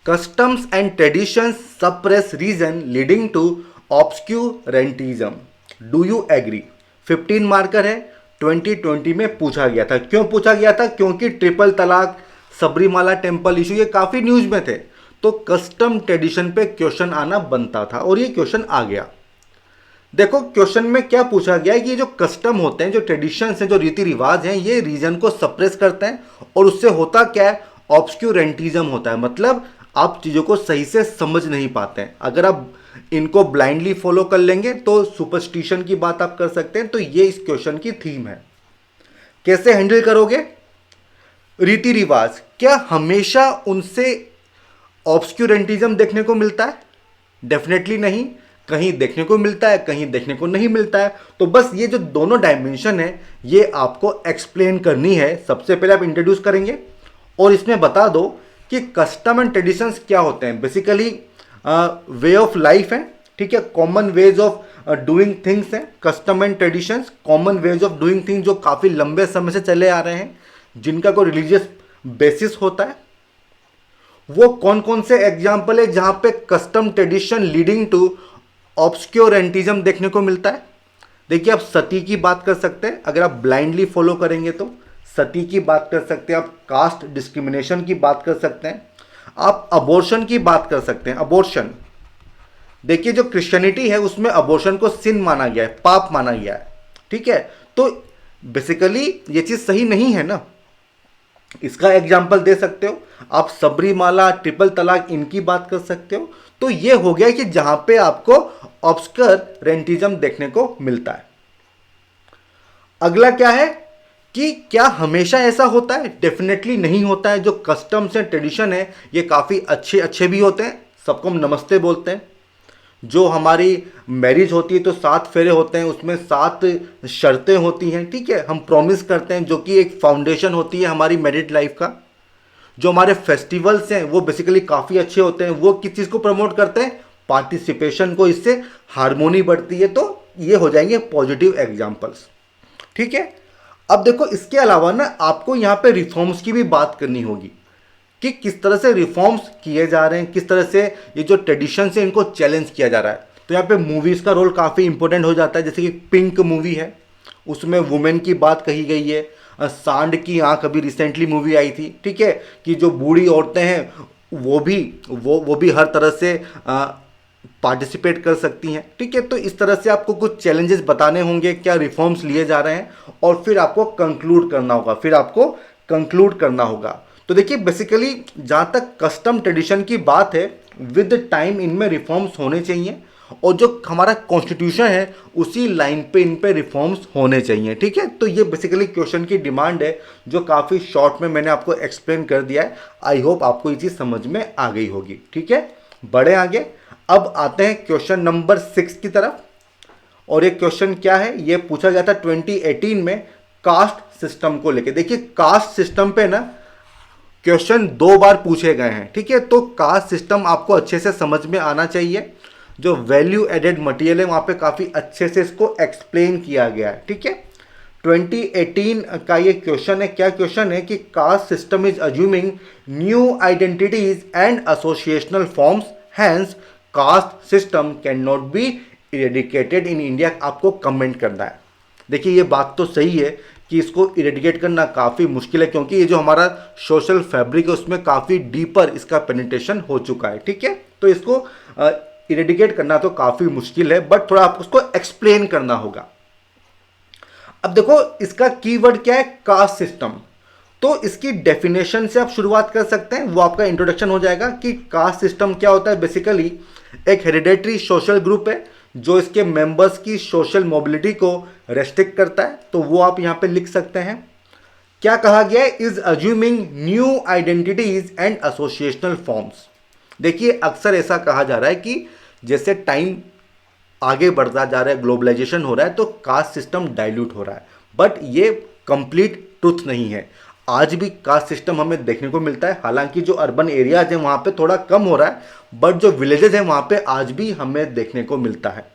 Customs and traditions suppress reason leading to obscurantism, do you agree? 15 marker है, 2020 में पूछा गया था। क्यों पूछा गया था? क्योंकि ट्रिपल तलाक, सबरीमाला टेम्पल इशू ये काफ़ी न्यूज़ में थे, तो कस्टम ट्रेडिशन पे क्वेश्चन आना बनता था और ये क्वेश्चन आ गया। देखो क्वेश्चन में क्या पूछा गया है कि ये जो कस्टम होते हैं, जो ट्रेडिशंस हैं, जो रीति रिवाज हैं, ये रीजन को सप्रेस करते हैं और उससे होता क्या है? ऑब्स्क्यूरेंटिज्म होता है। मतलब आप चीज़ों को सही से समझ नहीं पाते हैं। अगर आप इनको ब्लाइंडली फॉलो कर लेंगे तो सुपरस्टिशन की बात आप कर सकते हैं। तो ये इस क्वेश्चन की थीम है। कैसे हैंडल करोगे? रीति रिवाज, क्या हमेशा उनसे ऑब्सक्यूरेंटिज्म देखने को मिलता है? डेफिनेटली नहीं। कहीं देखने को मिलता है, कहीं देखने को नहीं मिलता है। तो बस ये जो दोनों डायमेंशन है ये आपको एक्सप्लेन करनी है। सबसे पहले आप इंट्रोड्यूस करेंगे और इसमें बता दो कि कस्टम एंड ट्रेडिशंस क्या होते हैं। बेसिकली वे ऑफ लाइफ है, ठीक है, common ways of doing things हैं। Custom and traditions common ways of doing things जो काफ़ी लंबे समय से चले आ रहे हैं, जिनका कोई रिलीजियस बेसिस होता है। वो कौन कौन से एग्जाम्पल है जहां पे कस्टम ट्रेडिशन लीडिंग टू ऑब्सक्योरेंटिज्म देखने को मिलता है? देखिए, आप सती की बात कर सकते हैं, अगर आप ब्लाइंडली फॉलो करेंगे तो सती की बात कर सकते हैं, आप कास्ट डिस्क्रिमिनेशन की बात कर सकते हैं, आप अबॉर्शन की बात कर सकते हैं। अबॉर्शन, देखिए जो क्रिश्चियनिटी है उसमें अबॉर्शन को सिन माना गया है, पाप माना गया है, ठीक है। तो बेसिकली ये चीज सही नहीं है ना। इसका एग्जाम्पल दे सकते हो आप, सबरीमाला, ट्रिपल तलाक, इनकी बात कर सकते हो। तो ये हो गया कि जहां पे आपको ऑब्सक्योरेंटिज्म देखने को मिलता है। अगला क्या है कि क्या हमेशा ऐसा होता है? डेफिनेटली नहीं होता है। जो कस्टम्स एंड ट्रेडिशन है ये काफ़ी अच्छे अच्छे भी होते हैं, सबको हम नमस्ते बोलते हैं। जो हमारी मैरिज होती है तो 7 फेरे होते हैं, उसमें 7 शर्तें होती हैं, ठीक है, हम प्रॉमिस करते हैं, जो कि एक फाउंडेशन होती है हमारी मैरिड लाइफ का। जो हमारे फेस्टिवल्स हैं वो बेसिकली काफ़ी अच्छे होते हैं। वो किस चीज़ को प्रमोट करते हैं? पार्टिसिपेशन को, इससे हार्मोनी बढ़ती है। तो ये हो जाएंगे पॉजिटिव एग्जाम्पल्स, ठीक है। अब देखो, इसके अलावा ना आपको यहाँ पे रिफॉर्म्स की भी बात करनी होगी कि किस तरह से रिफॉर्म्स किए जा रहे हैं, किस तरह से ये जो ट्रेडिशन है इनको चैलेंज किया जा रहा है। तो यहाँ पे मूवीज़ का रोल काफ़ी इंपॉर्टेंट हो जाता है। जैसे कि पिंक मूवी है, उसमें वुमेन की बात कही गई है। सांड की आंख अभी रिसेंटली मूवी आई थी, ठीक है, कि जो बूढ़ी औरतें हैं वो भी हर तरह से पार्टिसिपेट कर सकती हैं, ठीक है। तो इस तरह से आपको कुछ चैलेंजेस बताने होंगे, क्या रिफॉर्म्स लिए जा रहे हैं, और फिर आपको कंक्लूड करना होगा। तो देखिए, बेसिकली जहाँ तक कस्टम ट्रेडिशन की बात है, विद टाइम इनमें रिफॉर्म्स होने चाहिए, और जो हमारा कॉन्स्टिट्यूशन है उसी लाइन पे इन पे रिफॉर्म्स होने चाहिए, ठीक है। तो ये बेसिकली क्वेश्चन की डिमांड है, जो काफ़ी शॉर्ट में मैंने आपको एक्सप्लेन कर दिया है। आई होप आपको ये चीज़ समझ में आ गई होगी, ठीक है। बढ़े आगे, अब आते हैं क्वेश्चन नंबर 6 की तरफ। और ये क्वेश्चन क्या है? ये पूछा गया था 2018 में कास्ट सिस्टम को लेके। देखिए, कास्ट सिस्टम पे ना क्वेश्चन 2 बार पूछे गए हैं, ठीक है। तो कास्ट सिस्टम आपको अच्छे से समझ में आना चाहिए। जो वैल्यू एडेड मटेरियल है वहाँ पे काफ़ी अच्छे से इसको एक्सप्लेन किया गया है, ठीक है। 2018 का ये क्वेश्चन है। क्या क्वेश्चन है कि caste system is assuming new identities and associational forms, hence caste system cannot be eradicated in India. आपको कमेंट करना है। देखिए, ये बात तो सही है कि इसको इरेडिकेट करना काफ़ी मुश्किल है, क्योंकि ये जो हमारा सोशल फैब्रिक है उसमें काफ़ी डीपर इसका पेनिट्रेशन हो चुका है, ठीक है। तो इसको इरेडिकेट करना तो काफ़ी मुश्किल है, बट थोड़ा आपको उसको एक्सप्लेन करना होगा। अब देखो, इसका कीवर्ड क्या है? Caste system. तो इसकी डेफिनेशन से आप शुरुआत कर सकते हैं, वो आपका इंट्रोडक्शन हो जाएगा कि कास्ट सिस्टम क्या होता है। बेसिकली एक हेरिडेटरी सोशल ग्रुप है जो इसके मेंबर्स की सोशल मोबिलिटी को रेस्ट्रिक्ट करता है। तो वो आप यहाँ पे लिख सकते हैं। क्या कहा गया है? Is assuming new identities and associational forms. देखिए, अक्सर ऐसा कहा जा रहा है कि जैसे टाइम आगे बढ़ता जा रहा है, ग्लोबलाइजेशन हो रहा है, तो कास्ट सिस्टम डाइल्यूट हो रहा है। बट ये कंप्लीट ट्रुथ नहीं है। आज भी कास्ट सिस्टम हमें देखने को मिलता है। हालांकि जो अर्बन एरियाज हैं वहाँ पे थोड़ा कम हो रहा है, बट जो विलेजेस हैं वहाँ पे आज भी हमें देखने को मिलता है।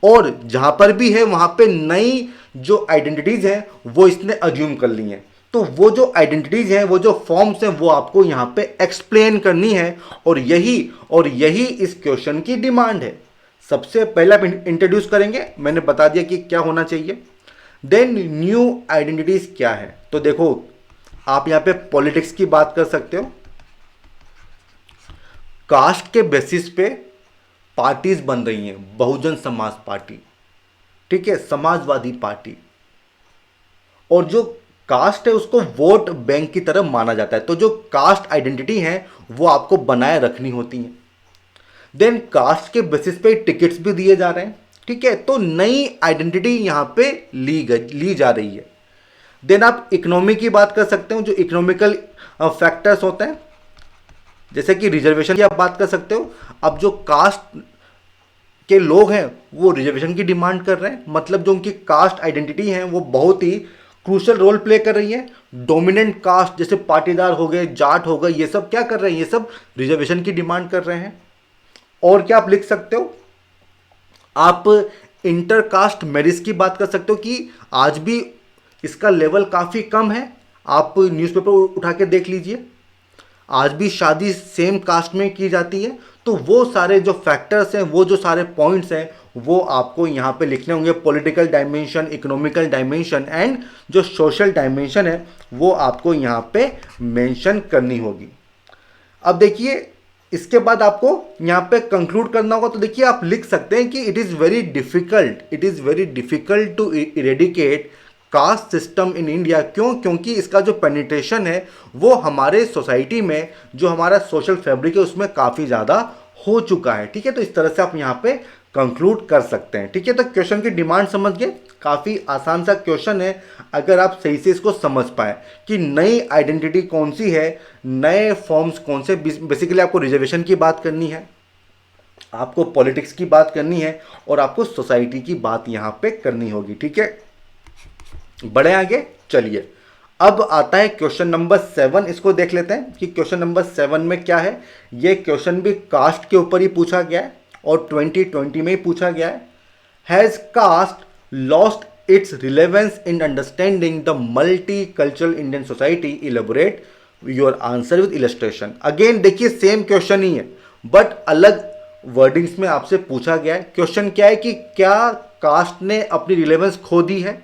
और जहाँ पर भी है वहाँ पे नई जो आइडेंटिटीज़ हैं वो इसने अज्यूम कर ली हैं। तो वो जो आइडेंटिटीज हैं, वो जो फॉर्म्स हैं, वो आपको यहाँ पे एक्सप्लेन करनी है। और यही इस क्वेश्चन की डिमांड है। सबसे पहले आप इंट्रोड्यूस करेंगे, मैंने बता दिया कि क्या होना चाहिए। देन न्यू आइडेंटिटीज क्या है? तो देखो, आप यहाँ पे पॉलिटिक्स की बात कर सकते हो। कास्ट के बेसिस पे पार्टीज बन रही हैं, बहुजन समाज पार्टी, ठीक है, समाजवादी पार्टी। और जो कास्ट है उसको वोट बैंक की तरह माना जाता है। तो जो कास्ट आइडेंटिटी है वो आपको बनाए रखनी होती हैं। देन कास्ट के बेसिस पे टिकट्स भी दिए जा रहे हैं, ठीक है। तो नई आइडेंटिटी यहाँ पे ली जा रही है। देन आप इकोनॉमी की बात कर सकते हो, जो इकोनॉमिकल फैक्टर्स होते हैं, जैसे कि रिजर्वेशन की आप बात कर सकते हो। अब जो कास्ट के लोग हैं वो रिजर्वेशन की डिमांड कर रहे हैं, मतलब जो उनकी कास्ट आइडेंटिटी है वो बहुत ही क्रूशल रोल प्ले कर रही है। डोमिनेंट कास्ट जैसे पाटीदार हो गए, जाट हो गए, ये सब क्या कर रहे हैं, ये सब रिजर्वेशन की डिमांड कर रहे हैं। और क्या आप लिख सकते हो, आप इंटरकास्ट मैरिज की बात कर सकते हो कि आज भी इसका लेवल काफ़ी कम है। आप न्यूज़पेपर उठा के देख लीजिए, आज भी शादी सेम कास्ट में की जाती है। तो वो सारे जो फैक्टर्स हैं, वो जो सारे पॉइंट्स हैं, वो आपको यहाँ पे लिखने होंगे। Political dimension, economical dimension and जो सोशल डायमेंशन है वो आपको यहाँ पे मेंशन करनी होगी। अब देखिए इसके बाद आपको यहाँ पे कंक्लूड करना होगा। तो देखिए आप लिख सकते हैं कि it is very difficult to eradicate caste system in India. क्यों? क्योंकि इसका जो पेनिट्रेशन है वो हमारे सोसाइटी में, जो हमारा सोशल फैब्रिक है उसमें काफ़ी ज़्यादा हो चुका है, ठीक है। तो इस तरह से आप यहाँ पे कंक्लूड कर सकते हैं, ठीक है। तो क्वेश्चन की डिमांड समझ गए, काफ़ी आसान सा क्वेश्चन है अगर आप सही से इसको समझ पाए कि नई आइडेंटिटी कौन सी है, नए फॉर्म्स कौन से। बेसिकली आपको रिजर्वेशन की बात करनी है, आपको पॉलिटिक्स की बात करनी है और आपको सोसाइटी की बात यहाँ पे करनी होगी, ठीक है। बढ़े आगे, चलिए अब आता है क्वेश्चन नंबर 7। इसको देख लेते हैं कि क्वेश्चन नंबर 7 में क्या है। ये क्वेश्चन भी कास्ट के ऊपर ही पूछा गया है और 2020 में ही पूछा गया है। Has caste lost its relevance in understanding the multicultural Indian society? Elaborate your answer with illustration. Again देखिए सेम क्वेश्चन ही है बट अलग वर्डिंग्स में आपसे पूछा गया है। क्वेश्चन क्या है कि क्या कास्ट ने अपनी रिलेवेंस खो दी है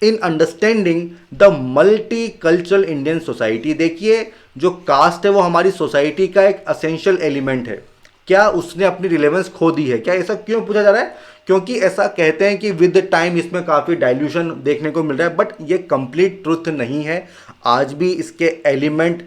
इन understanding the multicultural Indian society? देखिए जो कास्ट है वो हमारी सोसाइटी का एक असेंशियल एलिमेंट है। क्या उसने अपनी रिलेवेंस खो दी है? क्या ऐसा क्यों पूछा जा रहा है? क्योंकि ऐसा कहते हैं कि विद टाइम इसमें काफ़ी डाइल्यूशन देखने को मिल रहा है, बट ये कंप्लीट ट्रुथ नहीं है। आज भी इसके एलिमेंट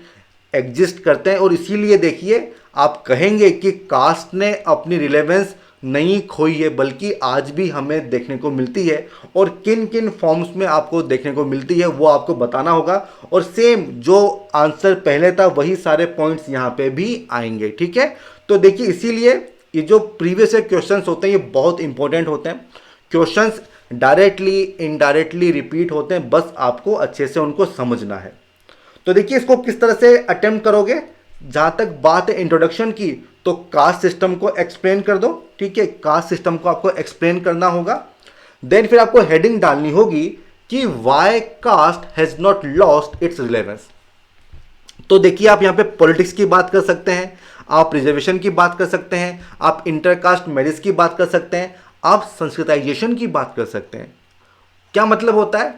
एग्जिस्ट करते हैं और इसीलिए देखिए आप कहेंगे कि कास्ट ने अपनी रिलेवेंस नहीं खोई है, बल्कि आज भी हमें देखने को मिलती है। और किन किन फॉर्म्स में आपको देखने को मिलती है वो आपको बताना होगा। और सेम जो आंसर पहले था वही सारे पॉइंट्स यहाँ पे भी आएंगे, ठीक है। तो देखिए इसीलिए ये जो प्रीवियस क्वेश्चंस होते हैं ये बहुत इंपॉर्टेंट होते हैं। क्वेश्चंस डायरेक्टली इनडायरेक्टली रिपीट होते हैं, बस आपको अच्छे से उनको समझना है। तो देखिए इसको किस तरह से अटेम्प्ट करोगे। जहां तक बात है इंट्रोडक्शन की, तो कास्ट सिस्टम को एक्सप्लेन कर दो, ठीक है। कास्ट सिस्टम को आपको एक्सप्लेन करना होगा। देन फिर आपको हेडिंग डालनी होगी कि why caste has not lost its relevance. तो देखिए आप यहां पे पॉलिटिक्स की बात कर सकते हैं, आप रिजर्वेशन की बात कर सकते हैं, आप इंटरकास्ट मैरिज की बात कर सकते हैं, आप संस्कृताइजेशन की बात कर सकते हैं। क्या मतलब होता है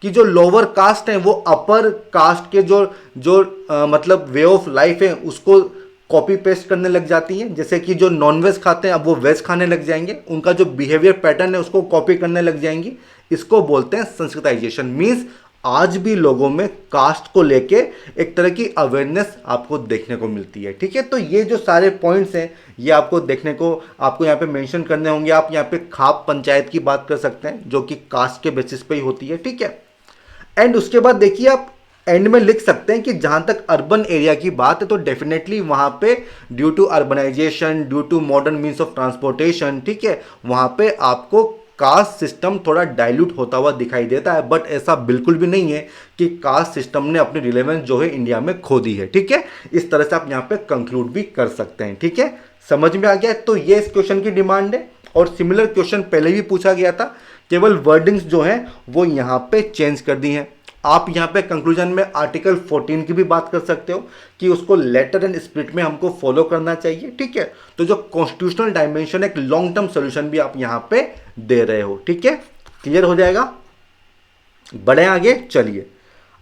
कि जो लोअर कास्ट हैं वो अपर कास्ट के मतलब वे ऑफ लाइफ है उसको कॉपी पेस्ट करने लग जाती हैं। जैसे कि जो नॉन वेज खाते हैं अब वो वेज खाने लग जाएंगे, उनका जो बिहेवियर पैटर्न है उसको कॉपी करने लग जाएंगी। इसको बोलते हैं संस्कृताइजेशन। मीन्स आज भी लोगों में कास्ट को लेके एक तरह की अवेयरनेस आपको देखने को मिलती है, ठीक है। तो ये जो सारे पॉइंट्स हैं ये आपको देखने को, आपको यहाँ पे मेंशन करने होंगे। आप यहाँ पे खाप पंचायत की बात कर सकते हैं जो कि कास्ट के बेसिस पे ही होती है, ठीक है। एंड उसके बाद देखिए आप एंड में लिख सकते हैं कि जहां तक अर्बन एरिया की बात है तो डेफिनेटली वहां पे due to urbanization, due to modern means of transportation, ठीक है, वहां पे आपको कास्ट सिस्टम थोड़ा डाइल्यूट होता हुआ दिखाई देता है। बट ऐसा बिल्कुल भी नहीं है कि कास्ट सिस्टम ने अपनी रिलेवेंस जो है इंडिया में खो दी है, ठीक है। इस तरह से आप यहाँ पे कंक्लूड भी कर सकते हैं, ठीक है। समझ में आ गया? तो ये इस क्वेश्चन की डिमांड है और सिमिलर क्वेश्चन पहले भी पूछा गया था, केवल वर्डिंग्स जो हैं वो यहाँ पे चेंज कर दी हैं। आप यहाँ पे कंक्लूजन में आर्टिकल 14 की भी बात कर सकते हो कि उसको लेटर एंड स्पिरिट में हमको फॉलो करना चाहिए, ठीक है। तो जो कॉन्स्टिट्यूशनल डायमेंशन एक लॉन्ग टर्म सोल्यूशन भी आप यहाँ पे दे रहे हो, ठीक है। क्लियर हो जाएगा? बढ़े आगे, चलिए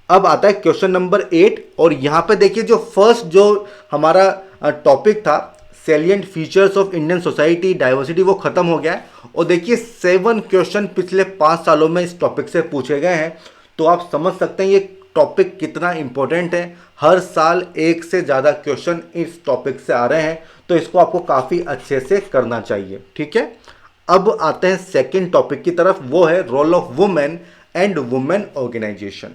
अब आता है क्वेश्चन नंबर 8। और यहाँ पे देखिए जो फर्स्ट जो हमारा टॉपिक था salient features of Indian society diversity, वो खत्म हो गया है। और देखिए 7 क्वेश्चन पिछले 5 सालों में इस टॉपिक से पूछे गए हैं। तो आप समझ सकते हैं ये टॉपिक कितना इंपॉर्टेंट है। हर साल एक से ज़्यादा क्वेश्चन इस टॉपिक से आ रहे हैं, तो इसको आपको काफ़ी अच्छे से करना चाहिए। ठीक है, अब आते हैं सेकंड टॉपिक की तरफ, वो है role of women and women organization.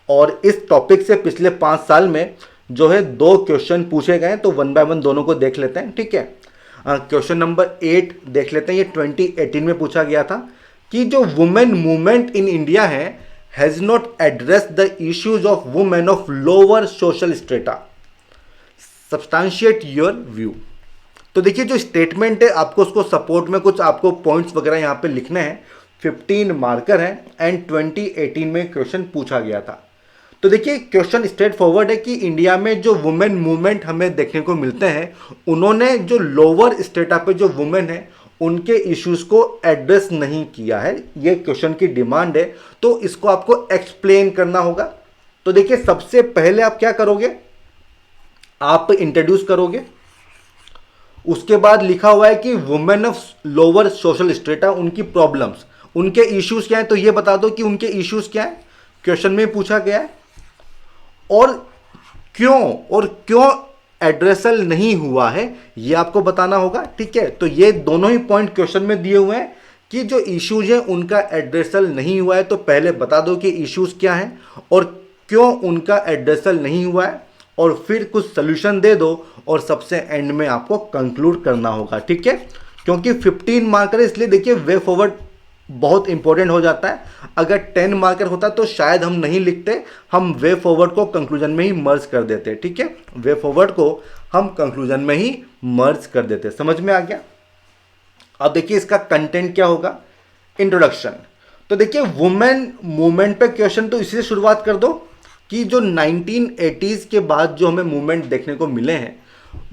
और इस टॉपिक से पिछले 5 साल में जो है 2 क्वेश्चन पूछे गए, तो 1 बाय 1 दोनों को देख लेते हैं। ठीक है, क्वेश्चन नंबर 8 देख लेते हैं। ये 2018 में पूछा गया था कि जो वुमेन मूवमेंट इन इंडिया है has not address the issues of women of lower social strata, substantiate your view. तो देखिए जो स्टेटमेंट है आपको उसको सपोर्ट में कुछ आपको पॉइंट्स वगैरह यहाँ पे लिखने हैं। 15 मार्कर हैं एंड 2018 में क्वेश्चन पूछा गया था। तो देखिए क्वेश्चन स्ट्रेट फॉरवर्ड है कि इंडिया में जो वुमेन मूवमेंट हमें देखने को मिलते हैं, उन्होंने जो लोअर स्टेटा पे जो वुमेन है उनके इश्यूज को एड्रेस नहीं किया है। ये क्वेश्चन की डिमांड है, तो इसको आपको एक्सप्लेन करना होगा। तो देखिए सबसे पहले आप क्या करोगे, आप इंट्रोड्यूस करोगे, उसके बाद लिखा हुआ है कि women of lower social strata, उनकी प्रॉब्लम्स, उनके इश्यूज क्या है, तो ये बता दो कि उनके इश्यूज क्या है, क्वेश्चन में पूछा गया है, और क्यों एड्रेसल नहीं हुआ है ये आपको बताना होगा। ठीक है, तो ये दोनों ही पॉइंट क्वेश्चन में दिए हुए हैं कि जो इश्यूज है उनका एड्रेसल नहीं हुआ है, तो पहले बता दो कि इश्यूज क्या हैं और क्यों उनका एड्रेसल नहीं हुआ है, और फिर कुछ सोल्यूशन दे दो, और सबसे एंड में आपको कंक्लूड करना होगा। ठीक है, क्योंकि 15 मार्कर इसलिए देखिए वे फॉरवर्ड बहुत इंपॉर्टेंट हो जाता है। अगर 10 मार्कर होता तो शायद हम नहीं लिखते, हम वे फॉरवर्ड को कंक्लूजन में ही मर्ज कर देते। ठीक है, वे फॉरवर्ड को हम कंक्लूजन में ही मर्ज कर देते। समझ में आ गया। अब देखिए इसका कंटेंट क्या होगा, इंट्रोडक्शन। तो देखिए वुमेन मूवमेंट पे क्वेश्चन तो इसी से शुरुआत कर दो कि जो 1980s के बाद जो हमें मूवमेंट देखने को मिले हैं,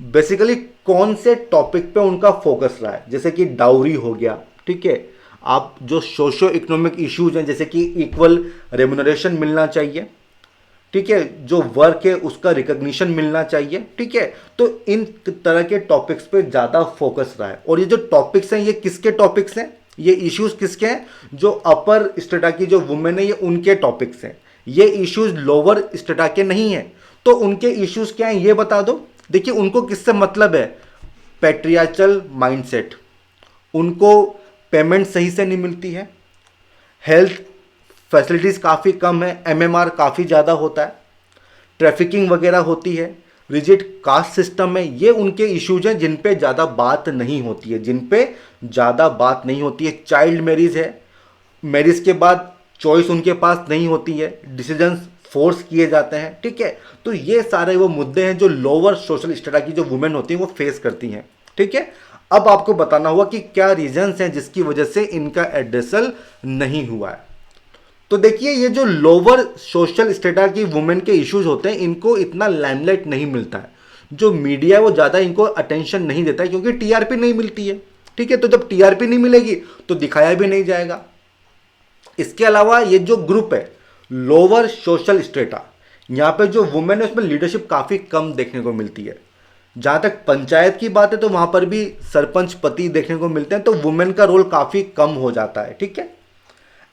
बेसिकली कौन से टॉपिक पे उनका फोकस रहा है। जैसे कि डाउरी हो गया, ठीक है, आप जो सोशो इकोनॉमिक इश्यूज हैं जैसे कि इक्वल रेम्यूनरेशन मिलना चाहिए, ठीक है, जो वर्क है उसका रिकॉग्निशन मिलना चाहिए। ठीक है, तो इन तरह के टॉपिक्स पे ज़्यादा फोकस रहा है। और ये जो टॉपिक्स हैं ये किसके टॉपिक्स हैं, ये इश्यूज किसके हैं, जो अपर स्टेटा की जो वुमेन है ये उनके टॉपिक्स हैं। ये इश्यूज लोअर स्टेटा के नहीं हैं, तो उनके इश्यूज क्या हैं ये बता दो। देखिए उनको किससे मतलब है, पैट्रियार्चल माइंडसेट, उनको पेमेंट सही से नहीं मिलती है, हेल्थ फैसिलिटीज़ काफ़ी कम है, एमएमआर काफ़ी ज़्यादा होता है, ट्रैफिकिंग वगैरह होती है, रिजिड कास्ट सिस्टम है। ये उनके इश्यूज हैं जिन पे ज़्यादा बात नहीं होती है, जिन पे ज़्यादा बात नहीं होती है। चाइल्ड मैरिज है, मैरिज के बाद चॉइस उनके पास नहीं होती है, डिसीजंस फोर्स किए जाते हैं। ठीक है, तो ये सारे वो मुद्दे हैं जो लोअर सोशल स्टेटा की जो वुमेन होती हैं वो फेस करती हैं। ठीक है, अब आपको बताना होगा कि क्या रीजंस हैं जिसकी वजह से इनका एड्रेसल नहीं हुआ है। तो देखिए ये जो लोअर सोशल स्टेटा की वुमेन के इश्यूज होते हैं इनको इतना लाइमलाइट नहीं मिलता है, जो मीडिया है वो ज़्यादा इनको अटेंशन नहीं देता है, क्योंकि टीआरपी नहीं मिलती है। ठीक है, तो जब टीआरपी नहीं मिलेगी तो दिखाया भी नहीं जाएगा। इसके अलावा ये जो ग्रुप है लोअर सोशल स्टेटा, यहाँ पे जो वुमेन है उसमें लीडरशिप काफ़ी कम देखने को मिलती है। जहाँ तक पंचायत की बात है तो वहाँ पर भी सरपंच पति देखने को मिलते हैं, तो वुमेन का रोल काफ़ी कम हो जाता है। ठीक है,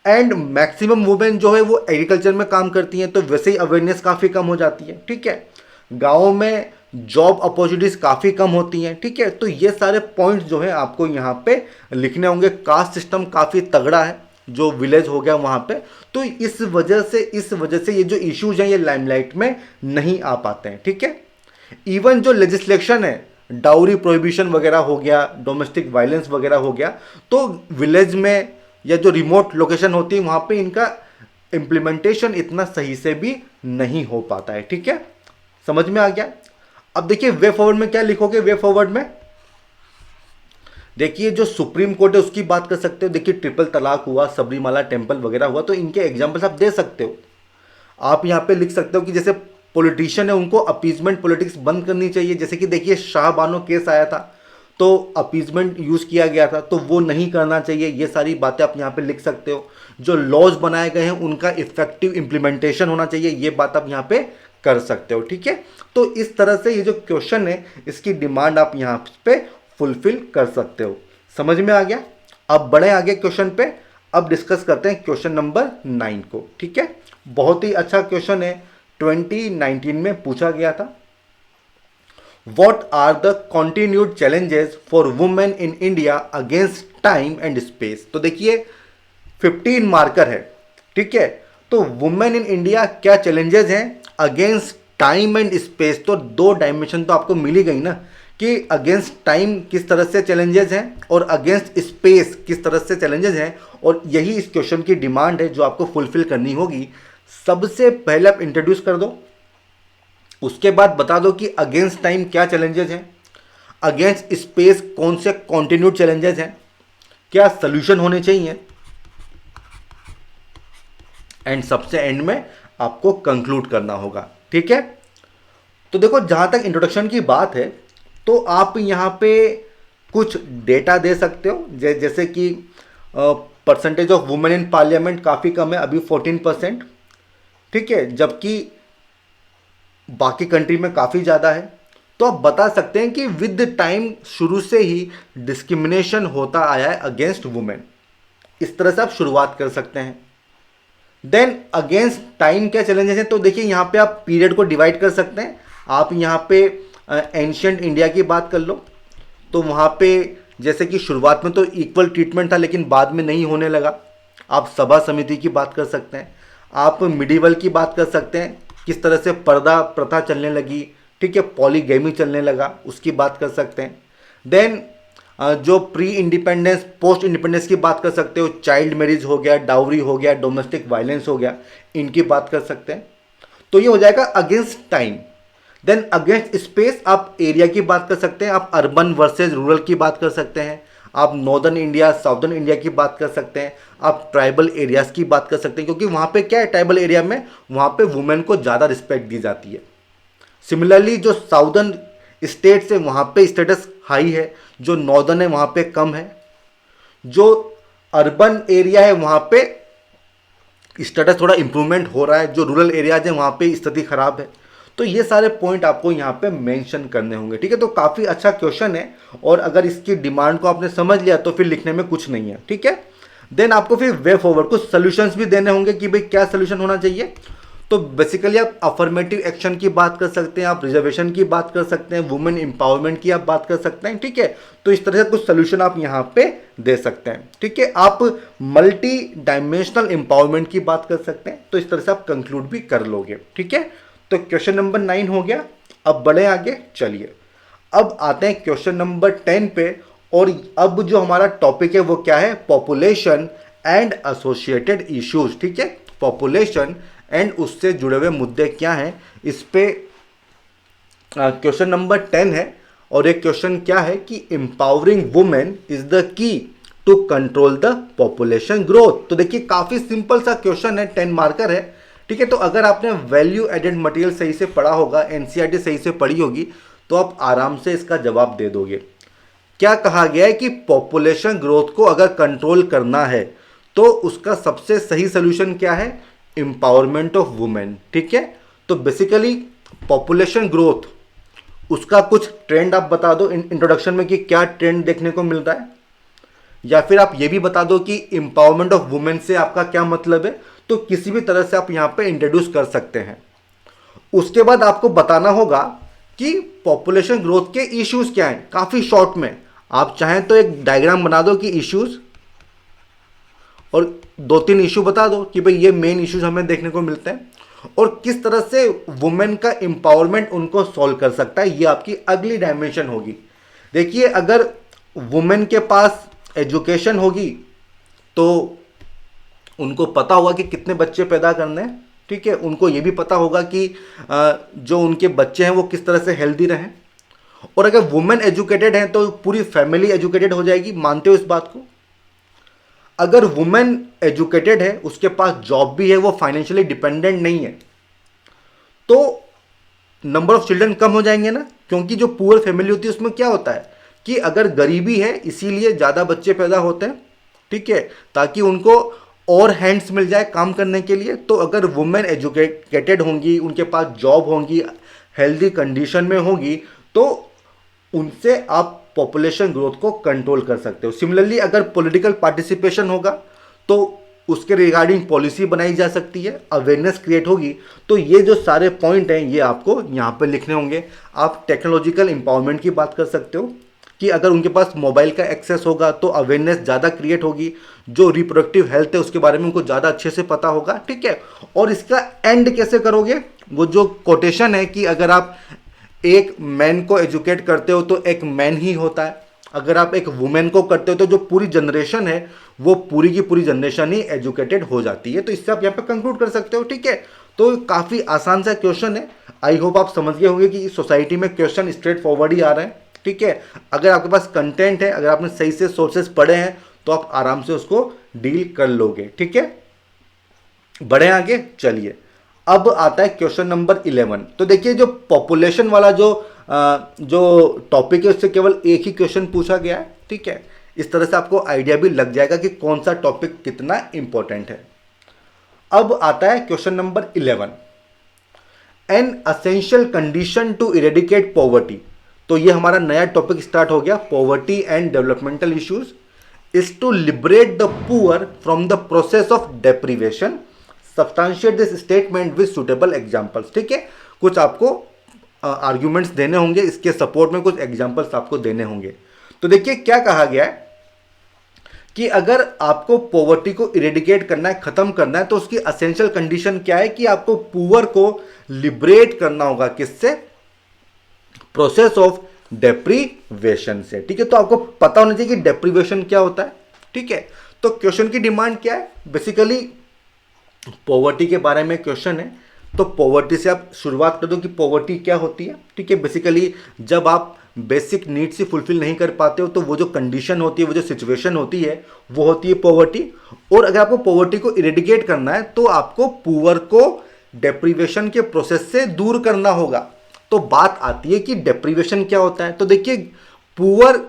एंड मैक्सिमम वुमेन जो है वो एग्रीकल्चर में काम करती हैं, तो वैसे ही अवेयरनेस काफ़ी कम हो जाती है। ठीक है, गाँव में जॉब अपॉर्चुनिटीज़ काफ़ी कम होती हैं। ठीक है, तो ये सारे पॉइंट्स जो है आपको यहाँ पे लिखने होंगे। कास्ट सिस्टम काफ़ी तगड़ा है जो विलेज हो गया वहाँ पे, तो इस वजह से ये जो इश्यूज हैं ये लाइमलाइट में नहीं आ पाते हैं। ठीक है, इवन जो लेजिस्लेशन है, डाउरी प्रोहिबिशन वगैरह हो गया, डोमेस्टिक वायलेंस वगैरह हो गया, तो विलेज में या जो रिमोट लोकेशन होती है वहाँ पे इनका इम्प्लीमेंटेशन इतना सही से भी नहीं हो पाता है। ठीक है, समझ में आ गया। अब देखिए वे फॉरवर्ड में क्या लिखोगे, वे फॉरवर्ड में देखिए जो सुप्रीम कोर्ट है उसकी बात कर सकते हो। देखिए ट्रिपल तलाक हुआ, सबरीमाला टेम्पल वगैरह हुआ, तो इनके एग्जाम्पल्स आप दे सकते हो। आप यहाँ पे लिख सकते हो कि जैसे पॉलिटिशियन है उनको अपीजमेंट पॉलिटिक्स बंद करनी चाहिए। जैसे कि देखिए शाहबानो केस आया था तो अपीजमेंट यूज़ किया गया था, तो वो नहीं करना चाहिए। ये सारी बातें आप यहाँ पे लिख सकते हो। जो लॉज बनाए गए हैं उनका इफेक्टिव इम्प्लीमेंटेशन होना चाहिए, ये बात आप यहाँ पे कर सकते हो। ठीक है, तो इस तरह से ये जो क्वेश्चन है इसकी डिमांड आप यहाँ पे फुलफिल कर सकते हो। समझ में आ गया। अब बढ़े आगे क्वेश्चन पे। अब डिस्कस करते हैं क्वेश्चन नंबर 9 को। ठीक है, बहुत ही अच्छा क्वेश्चन है, 2019 में पूछा गया था। What are the continued challenges for women in India against time and space? तो देखिए 15 मार्कर है। ठीक है, तो वुमेन इन इंडिया क्या चैलेंजेस हैं अगेंस्ट टाइम एंड स्पेस। तो दो डायमेंशन तो आपको मिल ही गई ना, कि अगेंस्ट टाइम किस तरह से चैलेंजेस हैं और अगेंस्ट स्पेस किस तरह से चैलेंजेस हैं, और यही इस क्वेश्चन की डिमांड है जो आपको फुलफिल करनी होगी। सबसे पहले आप इंट्रोड्यूस कर दो, उसके बाद बता दो कि अगेंस्ट टाइम क्या चैलेंजेस हैं, अगेंस्ट स्पेस कौन से कॉन्टिन्यूड चैलेंजेस हैं, क्या सॉल्यूशन होने चाहिए, एंड सबसे एंड में आपको कंक्लूड करना होगा। ठीक है, तो देखो जहां तक इंट्रोडक्शन की बात है तो आप यहां पे कुछ डेटा दे सकते हो, जैसे कि percentage of women in parliament काफ़ी कम है, अभी 14%। ठीक है, जबकि बाकी कंट्री में काफ़ी ज़्यादा है। तो आप बता सकते हैं कि विद टाइम शुरू से ही डिस्क्रिमिनेशन होता आया है अगेंस्ट वुमेन। इस तरह से आप शुरुआत कर सकते हैं। देन अगेंस्ट टाइम क्या चैलेंजेस हैं, तो देखिए यहाँ पे आप पीरियड को डिवाइड कर सकते हैं। आप यहाँ पे एंशियंट इंडिया की बात कर लो, तो वहाँ पे जैसे कि शुरुआत में तो इक्वल ट्रीटमेंट था लेकिन बाद में नहीं होने लगा। आप सभा समिति की बात कर सकते हैं, आप मिडिवल की बात कर सकते हैं, किस तरह से पर्दा प्रथा चलने लगी। ठीक है, पॉलीगैमी चलने लगा, उसकी बात कर सकते हैं। देन जो प्री इंडिपेंडेंस पोस्ट इंडिपेंडेंस की बात कर सकते हो, चाइल्ड मैरिज हो गया, डाउरी हो गया, डोमेस्टिक वायलेंस हो गया, इनकी बात कर सकते हैं। तो ये हो जाएगा against time. Then against space आप एरिया की बात कर सकते हैं, आप अर्बन वर्सेज रूरल की बात कर सकते हैं, आप नॉर्दर्न इंडिया साउदर्न इंडिया की बात कर सकते हैं, आप ट्राइबल एरियाज की बात कर सकते हैं, क्योंकि वहाँ पे क्या है, ट्राइबल एरिया में वहाँ पे वुमेन को ज़्यादा रिस्पेक्ट दी जाती है। सिमिलरली जो साउदर्न स्टेट्स है वहाँ पे स्टेटस हाई है, जो नॉर्दर्न है वहाँ पे कम है, जो अर्बन एरिया है वहाँ पे स्टेटस थोड़ा इंप्रूवमेंट हो रहा है, जो रूरल एरियाज है वहाँ पे स्थिति खराब है। तो ये सारे पॉइंट आपको यहाँ पे मेंशन करने होंगे। ठीक है, तो काफ़ी अच्छा क्वेश्चन है, और अगर इसकी डिमांड को आपने समझ लिया तो फिर लिखने में कुछ नहीं है। ठीक है, देन आपको फिर वे फॉरवर्ड कुछ सोल्यूशंस भी देने होंगे कि भाई क्या सोल्यूशन होना चाहिए। तो बेसिकली आप अफर्मेटिव एक्शन की बात कर सकते हैं, आप रिजर्वेशन की बात कर सकते हैं, वुमेन एम्पावरमेंट की आप बात कर सकते हैं। ठीक है, तो इस तरह से कुछ सोल्यूशन आप यहाँ पे दे सकते हैं। ठीक है, आप मल्टी डायमेंशनल एम्पावरमेंट की बात कर सकते हैं, तो इस तरह से आप कंक्लूड भी कर लोगे। ठीक है, तो क्वेश्चन नंबर 9 हो गया। अब बढ़े आगे, चलिए अब आते हैं क्वेश्चन नंबर 10 पे। और अब जो हमारा टॉपिक है वो क्या है, पॉपुलेशन एंड एसोसिएटेड इश्यूज। ठीक है, पॉपुलेशन एंड उससे जुड़े हुए मुद्दे क्या हैं, इस पे क्वेश्चन नंबर 10 है। और एक क्वेश्चन क्या है कि empowering women is the key to control the population growth. तो देखिए काफी सिंपल सा क्वेश्चन है, 10 मार्कर है। ठीक है, तो अगर आपने वैल्यू एडेड मटेरियल सही से पढ़ा होगा, एनसीईआरटी सही से पढ़ी होगी, तो आप आराम से इसका जवाब दे दोगे। क्या कहा गया है कि पॉपुलेशन ग्रोथ को अगर कंट्रोल करना है तो उसका सबसे सही सोल्यूशन क्या है, एम्पावरमेंट ऑफ वुमेन। ठीक है, तो बेसिकली पॉपुलेशन ग्रोथ उसका कुछ ट्रेंड आप बता दो इंट्रोडक्शन में कि क्या ट्रेंड देखने को मिल रहा है, या फिर आप ये भी बता दो कि एम्पावरमेंट ऑफ वुमेन से आपका क्या मतलब है। तो किसी भी तरह से आप यहाँ पे इंट्रोड्यूस कर सकते हैं। उसके बाद आपको बताना होगा कि पॉपुलेशन ग्रोथ के इश्यूज क्या हैं, काफी शॉर्ट में। आप चाहें तो एक डायग्राम बना दो कि इश्यूज, और 2-3 इश्यू बता दो कि भाई ये मेन इश्यूज हमें देखने को मिलते हैं, और किस तरह से वुमेन का एम्पावरमेंट उनको सॉल्व कर सकता है, ये आपकी अगली डायमेंशन होगी। देखिए अगर वुमेन के पास एजुकेशन होगी तो उनको पता होगा कि कितने बच्चे पैदा करने हैं। ठीक है, उनको ये भी पता होगा कि जो उनके बच्चे हैं वो किस तरह से हेल्दी रहें। और अगर वुमेन एजुकेटेड हैं तो पूरी फैमिली एजुकेटेड हो जाएगी। मानते हो इस बात को? अगर वुमेन एजुकेटेड है, उसके पास जॉब भी है, वो फाइनेंशियली डिपेंडेंट नहीं है, तो नंबर ऑफ चिल्ड्रन कम हो जाएंगे ना। क्योंकि जो पुअर फैमिली होती है उसमें क्या होता है कि अगर गरीबी है इसीलिए ज़्यादा बच्चे पैदा होते हैं। ठीक है, ताकि उनको और हैंड्स मिल जाए काम करने के लिए। तो अगर वुमेन एजुकेटेड होंगी, उनके पास जॉब होंगी, हेल्दी कंडीशन में होंगी, तो उनसे आप पॉपुलेशन ग्रोथ को कंट्रोल कर सकते हो। सिमिलरली अगर पॉलिटिकल पार्टिसिपेशन होगा तो उसके रिगार्डिंग पॉलिसी बनाई जा सकती है, अवेयरनेस क्रिएट होगी। तो ये जो सारे पॉइंट हैं ये आपको यहाँ पे लिखने होंगे। आप टेक्नोलॉजिकल एम्पावरमेंट की बात कर सकते हो कि अगर उनके पास मोबाइल का एक्सेस होगा तो अवेयरनेस ज़्यादा क्रिएट होगी, जो रिप्रोडक्टिव हेल्थ है उसके बारे में उनको ज़्यादा अच्छे से पता होगा, ठीक है। और इसका एंड कैसे करोगे, वो जो कोटेशन है कि अगर आप एक मैन को एजुकेट करते हो तो एक मैन ही होता है, अगर आप एक वुमेन को करते हो तो जो पूरी जनरेशन है वो पूरी की पूरी जनरेशन ही एजुकेटेड हो जाती है। तो इससे आप यहाँ पे कंक्लूड कर सकते हो, ठीक है। तो काफ़ी आसान सा क्वेश्चन है। आई होप आप समझ गए होंगे कि सोसाइटी में क्वेश्चन स्ट्रेट फॉरवर्ड ही आ रहे हैं, ठीक है। अगर आपके पास कंटेंट है, अगर आपने सही से सोर्सेस पढ़े हैं तो आप आराम से उसको डील कर लोगे, ठीक है। बढ़े आगे, चलिए अब आता है क्वेश्चन नंबर 11। तो देखिए जो पॉपुलेशन वाला जो टॉपिक है उससे केवल एक ही क्वेश्चन पूछा गया है, ठीक है। इस तरह से आपको आइडिया भी लग जाएगा कि कौन सा टॉपिक कितना इंपॉर्टेंट है। अब आता है question number 11, an essential condition to eradicate poverty. तो ये हमारा नया टॉपिक स्टार्ट हो गया, poverty and developmental issues is to liberate the poor from the process of deprivation, substantiate this statement with suitable examples, ठीक है। कुछ आपको आर्ग्यूमेंट्स देने होंगे, इसके सपोर्ट में कुछ एग्जांपल्स आपको देने होंगे। तो देखिए क्या कहा गया है कि अगर आपको पॉवर्टी को इरेडिकेट करना है, खत्म करना है, तो उसकी असेंशियल कंडीशन क्या है कि आपको पुअर को लिबरेट करना होगा, किससे, प्रोसेस ऑफ डेप्रीवेशन से, ठीक है। तो आपको पता होना चाहिए कि डेप्रीवेशन क्या होता है, ठीक है। तो क्वेश्चन की डिमांड क्या है, बेसिकली पॉवर्टी के बारे में क्वेश्चन है। तो पॉवर्टी से आप शुरुआत कर दो कि पॉवर्टी क्या होती है, ठीक है। बेसिकली जब आप बेसिक नीड्स ही फुलफिल नहीं कर पाते हो तो वो जो कंडीशन होती है, वो जो सिचुएशन होती है, वो होती है पॉवर्टी। और अगर आपको पॉवर्टी को इरेडिकेट करना है तो आपको पुअर को डेप्रीवेशन के प्रोसेस से दूर करना होगा। तो बात आती है कि डेप्रीवेशन क्या होता है। तो देखिए पुअर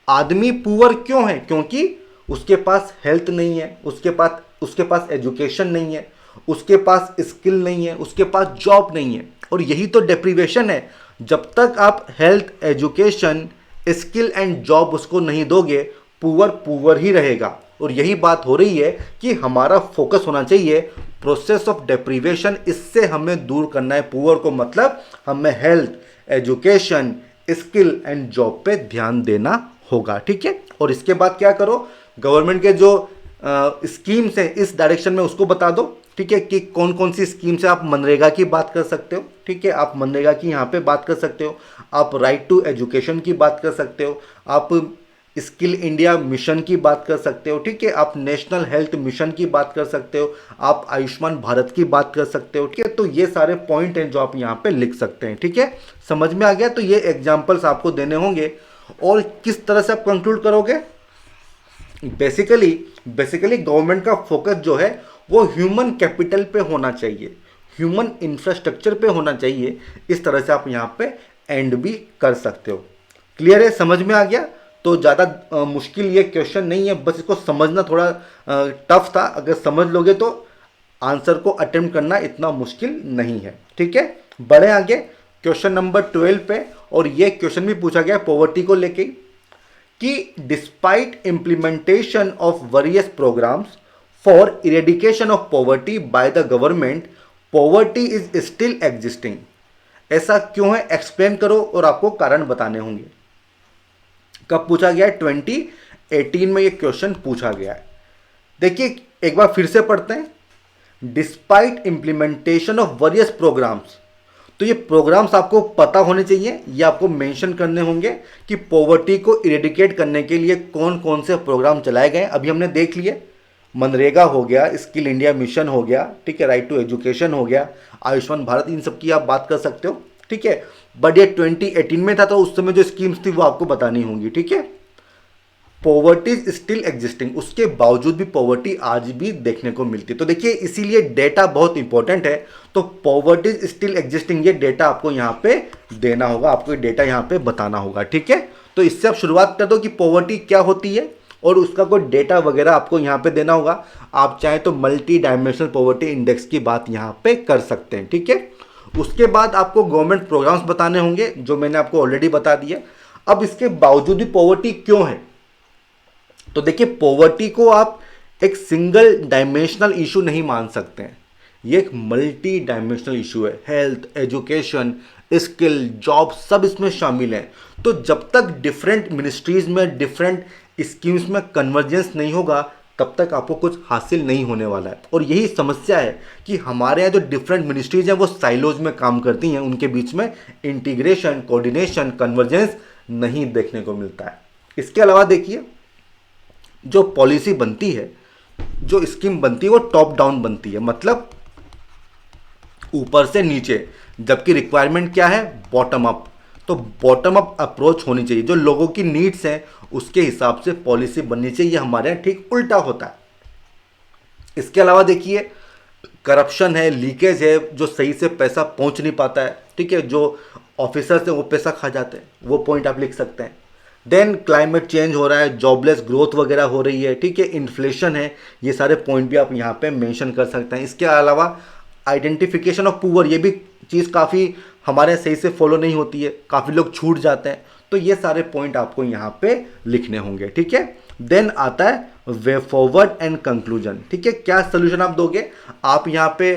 आदमी पुअर क्यों है, क्योंकि उसके पास हेल्थ नहीं है, उसके पास एजुकेशन नहीं है, उसके पास स्किल नहीं है, उसके पास जॉब नहीं है। और यही तो डेप्रीवेशन है। जब तक आप health, education, skill and job उसको नहीं दोगे, पुअर ही रहेगा। और यही बात हो रही है कि हमारा फोकस होना चाहिए प्रोसेस ऑफ डेप्रीवेशन, इससे हमें दूर करना है पुअर को, मतलब हमें health, education, skill and job पे ध्यान देना होगा, ठीक है। और इसके बाद क्या करो, गवर्नमेंट के जो स्कीम्स हैं इस डायरेक्शन में उसको बता दो, ठीक है, कि कौन कौन सी स्कीम से आप मनरेगा की बात कर सकते हो, ठीक है। आप मनरेगा की यहाँ पे बात कर सकते हो, आप राइट टू एजुकेशन की बात कर सकते हो, आप स्किल इंडिया मिशन की बात कर सकते हो, ठीक है। आप नेशनल हेल्थ मिशन की बात कर सकते हो, आप आयुष्मान भारत की बात कर सकते हो, ठीक है। तो ये सारे पॉइंट हैं जो आप यहाँ पे लिख सकते हैं, ठीक है। समझ में आ गया। तो ये एग्जाम्पल्स आपको देने होंगे। और किस तरह से आप कंक्लूड करोगे, बेसिकली गवर्नमेंट का फोकस जो है वो ह्यूमन कैपिटल पे होना चाहिए, ह्यूमन इंफ्रास्ट्रक्चर पे होना चाहिए। इस तरह से आप यहाँ पे एंड भी कर सकते हो। क्लियर है, समझ में आ गया। तो ज़्यादा मुश्किल ये क्वेश्चन नहीं है, बस इसको समझना थोड़ा टफ था। अगर समझ लोगे तो आंसर को अटेम्प्ट करना इतना मुश्किल नहीं है, ठीक है। बढ़े आगे क्वेश्चन नंबर 12 पे। और ये क्वेश्चन भी पूछा गया पॉवर्टी को लेके कि despite implementation of various programs for eradication of poverty by the government, poverty is still existing. ऐसा क्यों है, एक्सप्लेन करो और आपको कारण बताने होंगे। कब पूछा गया है, 2018 में ये क्वेश्चन पूछा गया है। देखिए एक बार फिर से पढ़ते हैं, despite implementation of various programs. तो ये प्रोग्राम्स आपको पता होने चाहिए, ये आपको मेंशन करने होंगे कि पॉवर्टी को इरेडिकेट करने के लिए कौन कौन से प्रोग्राम चलाए गए। अभी हमने देख लिए, मनरेगा हो गया, स्किल इंडिया मिशन हो गया, ठीक है, राइट टू एजुकेशन हो गया, आयुष्मान भारत, इन सब की आप बात कर सकते हो, ठीक है। बट ये 2018 में था तो उस समय जो स्कीम्स थी वो आपको बतानी होंगी, ठीक है। पॉवर्टी इज स्टिल एग्जिस्टिंग, उसके बावजूद भी पॉवर्टी आज भी देखने को मिलती है। तो देखिए इसीलिए डेटा बहुत इंपॉर्टेंट है। तो पॉवर्टी इज स्टिल एग्जिस्टिंग, ये डेटा आपको यहाँ पे देना होगा, आपको डेटा यहाँ पे बताना होगा, ठीक है। तो इससे आप शुरुआत कर दो कि पॉवर्टी क्या होती है और उसका कोई डेटा वगैरह आपको यहाँ पे देना होगा। आप चाहें तो मल्टी डायमेंशनल पॉवर्टी इंडेक्स की बात यहाँ पे कर सकते हैं, ठीक है। उसके बाद आपको गवर्नमेंट प्रोग्राम्स बताने होंगे, जो मैंने आपको ऑलरेडी बता दिया। अब इसके बावजूद भी पॉवर्टी क्यों है, तो देखिए पॉवर्टी को आप एक सिंगल डायमेंशनल इशू नहीं मान सकते हैं, ये एक मल्टी डायमेंशनल इशू है। हेल्थ, एजुकेशन, स्किल, जॉब सब इसमें शामिल हैं। तो जब तक डिफरेंट मिनिस्ट्रीज में डिफरेंट स्कीम्स में कन्वर्जेंस नहीं होगा तब तक आपको कुछ हासिल नहीं होने वाला है। और यही समस्या है कि हमारे यहाँ जो डिफरेंट मिनिस्ट्रीज हैं वो साइलोज में काम करती हैं, उनके बीच में इंटीग्रेशन, कोऑर्डिनेशन, कन्वर्जेंस नहीं देखने को मिलता है। इसके अलावा देखिए, जो पॉलिसी बनती है, जो स्कीम बनती है वो टॉप डाउन बनती है, मतलब ऊपर से नीचे, जबकि रिक्वायरमेंट क्या है, बॉटम अप। तो बॉटम अप अप्रोच होनी चाहिए, जो लोगों की नीड्स हैं उसके हिसाब से पॉलिसी बननी चाहिए। हमारे यहाँ ठीक उल्टा होता है। इसके अलावा देखिए, करप्शन है, लीकेज है, जो सही से पैसा पहुंच नहीं पाता है, ठीक है, जो ऑफिसर्स हैं वो पैसा खा जाते हैं, वो पॉइंट आप लिख सकते हैं। देन क्लाइमेट चेंज हो रहा है, जॉबलेस ग्रोथ वगैरह हो रही है, ठीक है, इन्फ्लेशन है, ये सारे पॉइंट भी आप यहाँ पे मेंशन कर सकते हैं। इसके अलावा आइडेंटिफिकेशन ऑफ पुअर, ये भी चीज़ काफ़ी हमारे सही से फॉलो नहीं होती है, काफ़ी लोग छूट जाते हैं। तो ये सारे पॉइंट आपको यहाँ पे लिखने होंगे, ठीक है। देन आता है वे फॉरवर्ड एंड कंक्लूजन, ठीक है, क्या सोल्यूशन आप दोगे। आप यहाँ पे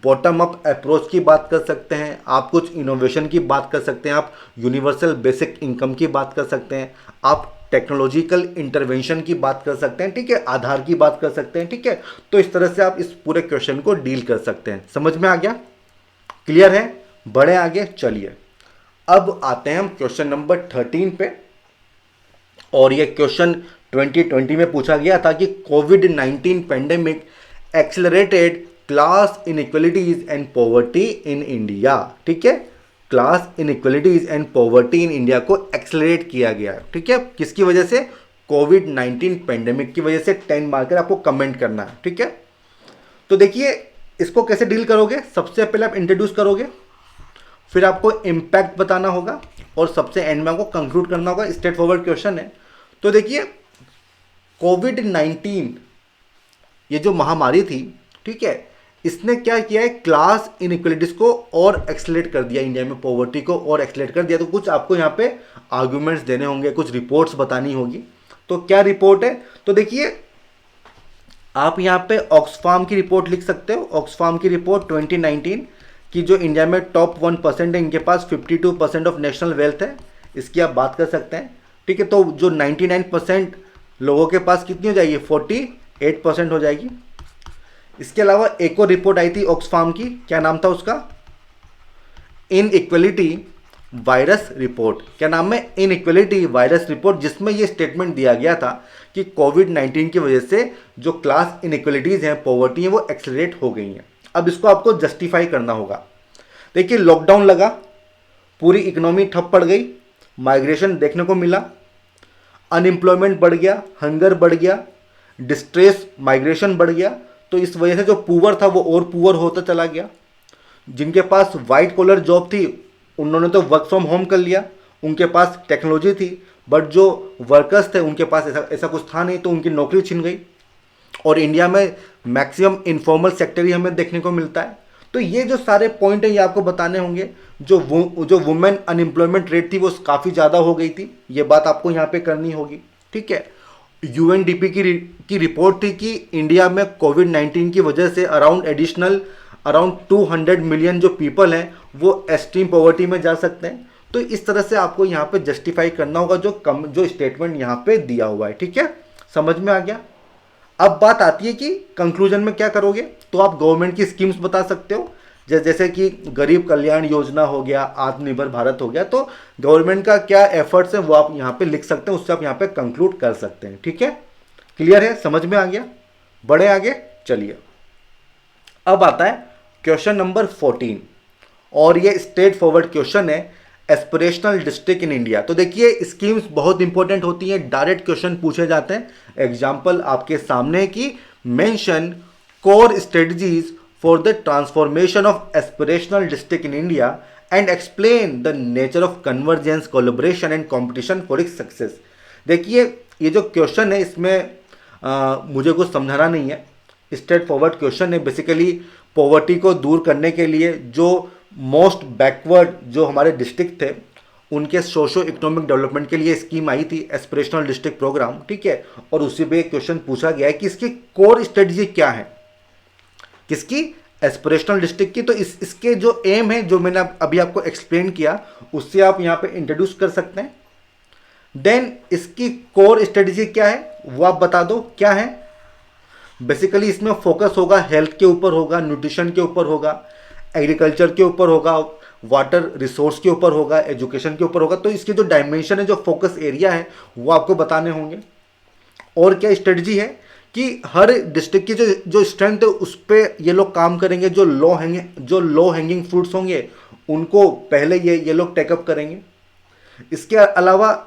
बॉटम अप अप्रोच की बात कर सकते हैं, आप कुछ इनोवेशन की बात कर सकते हैं, आप यूनिवर्सल बेसिक इनकम की बात कर सकते हैं, आप टेक्नोलॉजिकल इंटरवेंशन की बात कर सकते हैं, ठीक है, आधार की बात कर सकते हैं, ठीक है। तो इस तरह से आप इस पूरे क्वेश्चन को डील कर सकते हैं। समझ में आ गया, क्लियर है, बढ़े आगे। चलिए अब आते हैं हम क्वेश्चन नंबर 13 पे। और ये क्वेश्चन 2020 में पूछा गया था कि कोविड-19 pandemic accelerated class inequalities and poverty in India, ठीक है, class inequalities and poverty in India को एक्सेलरेट किया गया है, ठीक है, किसकी वजह से, कोविड-19 पेंडेमिक की वजह से। 10 मार्कर आपको कमेंट करना है, ठीक है। तो देखिए इसको कैसे डील करोगे, सबसे पहले आप इंट्रोड्यूस करोगे, फिर आपको इम्पैक्ट बताना होगा और सबसे एंड में आपको कंक्लूड करना होगा। स्ट्रेट फॉरवर्ड क्वेश्चन है। तो देखिए कोविड-19 ये जो महामारी थी, ठीक है, इसने क्या किया है, क्लास इनइक्वलिटीज को और एक्सेलरेट कर दिया, इंडिया में पॉवर्टी को और एक्सेलरेट कर दिया। तो कुछ आपको यहाँ पे आर्गुमेंट्स देने होंगे, कुछ रिपोर्ट्स बतानी होगी। तो क्या रिपोर्ट है, तो देखिए आप यहाँ पे ऑक्सफार्म की रिपोर्ट लिख सकते हो। ऑक्सफार्म की रिपोर्ट 2019 की, जो इंडिया में टॉप 1% है, इनके पास 52% ऑफ नेशनल वेल्थ है, इसकी आप बात कर सकते हैं, ठीक है। तो जो 99% लोगों के पास कितनी हो जाएगी, 48% हो जाएगी। इसके अलावा एक और रिपोर्ट आई थी ऑक्सफार्म की, क्या नाम था उसका, इनइक्वलिटी वायरस रिपोर्ट। क्या नाम है, इनइक्वलिटी वायरस रिपोर्ट, जिसमें ये स्टेटमेंट दिया गया था कि कोविड-19 की वजह से जो क्लास इनइक्वलिटीज हैं, पॉवर्टी है, वो एक्सेलरेट हो गई हैं। अब इसको आपको जस्टिफाई करना होगा। देखिए लॉकडाउन लगा, पूरी इकोनॉमी ठप पड़ गई, माइग्रेशन देखने को मिला, अनएम्प्लॉयमेंट बढ़ गया, हंगर बढ़ गया, डिस्ट्रेस माइग्रेशन बढ़ गया। तो इस वजह से जो पुअर था वो और पुअर होता चला गया। जिनके पास वाइट कॉलर जॉब थी उन्होंने तो वर्क फ्रॉम होम कर लिया, उनके पास टेक्नोलॉजी थी, बट जो वर्कर्स थे उनके पास ऐसा कुछ था नहीं, तो उनकी नौकरी छिन गई। और इंडिया में मैक्सिमम इनफॉर्मल सेक्टर ही हमें देखने को मिलता है। तो ये जो सारे पॉइंट हैं ये आपको बताने होंगे। जो वुमेन अनएम्प्लॉयमेंट रेट थी वो काफ़ी ज़्यादा हो गई थी, ये बात आपको यहाँ पे करनी होगी, ठीक है। यूएनडीपी की रिपोर्ट थी कि इंडिया में कोविड-19 की वजह से अराउंड 200 मिलियन जो पीपल हैं वो एक्सट्रीम पॉवर्टी में जा सकते हैं। तो इस तरह से आपको यहाँ पे जस्टिफाई करना होगा जो स्टेटमेंट यहाँ पे दिया हुआ है, ठीक है, समझ में आ गया। अब बात आती है कि कंक्लूजन में क्या करोगे। तो आप गवर्नमेंट की स्कीम्स बता सकते हो, जैसे कि गरीब कल्याण योजना हो गया, आत्मनिर्भर भारत हो गया। तो गवर्नमेंट का क्या एफर्ट्स है वो आप यहाँ पे लिख सकते हैं, उससे आप यहाँ पे कंक्लूड कर सकते हैं, ठीक है, क्लियर है, समझ में आ गया, बढ़े आगे। चलिए अब आता है क्वेश्चन नंबर 14 और ये स्ट्रेट फॉरवर्ड क्वेश्चन है, एस्पिरेशनल डिस्ट्रिक्ट इन इंडिया। तो देखिए स्कीम्स बहुत इंपॉर्टेंट होती हैं, डायरेक्ट क्वेश्चन पूछे जाते हैं। एग्जाम्पल आपके सामने की, mention core strategies for the transformation of aspirational district in India and explain the nature of convergence, collaboration and competition for its success. देखिए ये जो क्वेश्चन है इसमें मुझे कुछ समझाना नहीं है, स्ट्रेट फॉरवर्ड क्वेश्चन है। बेसिकली पॉवर्टी को दूर करने के लिए जो मोस्ट बैकवर्ड जो हमारे डिस्ट्रिक्ट थे उनके सोशो इकोनॉमिक डेवलपमेंट के लिए स्कीम आई थी, एस्पिरेशनल डिस्ट्रिक्ट प्रोग्राम, ठीक है। और उसी पे एक क्वेश्चन पूछा गया है कि इसकी कोर स्ट्रेटजी क्या है, किसकी, एस्पिरेशनल डिस्ट्रिक्ट की। तो इसके जो एम है, जो मैंने अभी आपको एक्सप्लेन किया, उससे आप यहाँ पे इंट्रोड्यूस कर सकते हैं। देन इसकी कोर स्ट्रेटजी क्या है वो आप बता दो क्या है। बेसिकली इसमें फोकस होगा हेल्थ के ऊपर होगा, न्यूट्रिशन के ऊपर होगा, एग्रीकल्चर के ऊपर होगा, वाटर रिसोर्स के ऊपर होगा, एजुकेशन के ऊपर होगा। तो इसके जो डायमेंशन है, जो फोकस एरिया है, वो आपको बताने होंगे। और क्या स्ट्रेटजी है कि हर डिस्ट्रिक्ट की जो स्ट्रेंथ है उस पर ये लोग काम करेंगे। जो लो हैंगिंग फ्रूट्स होंगे उनको पहले ये लोग टेकअप करेंगे। इसके अलावा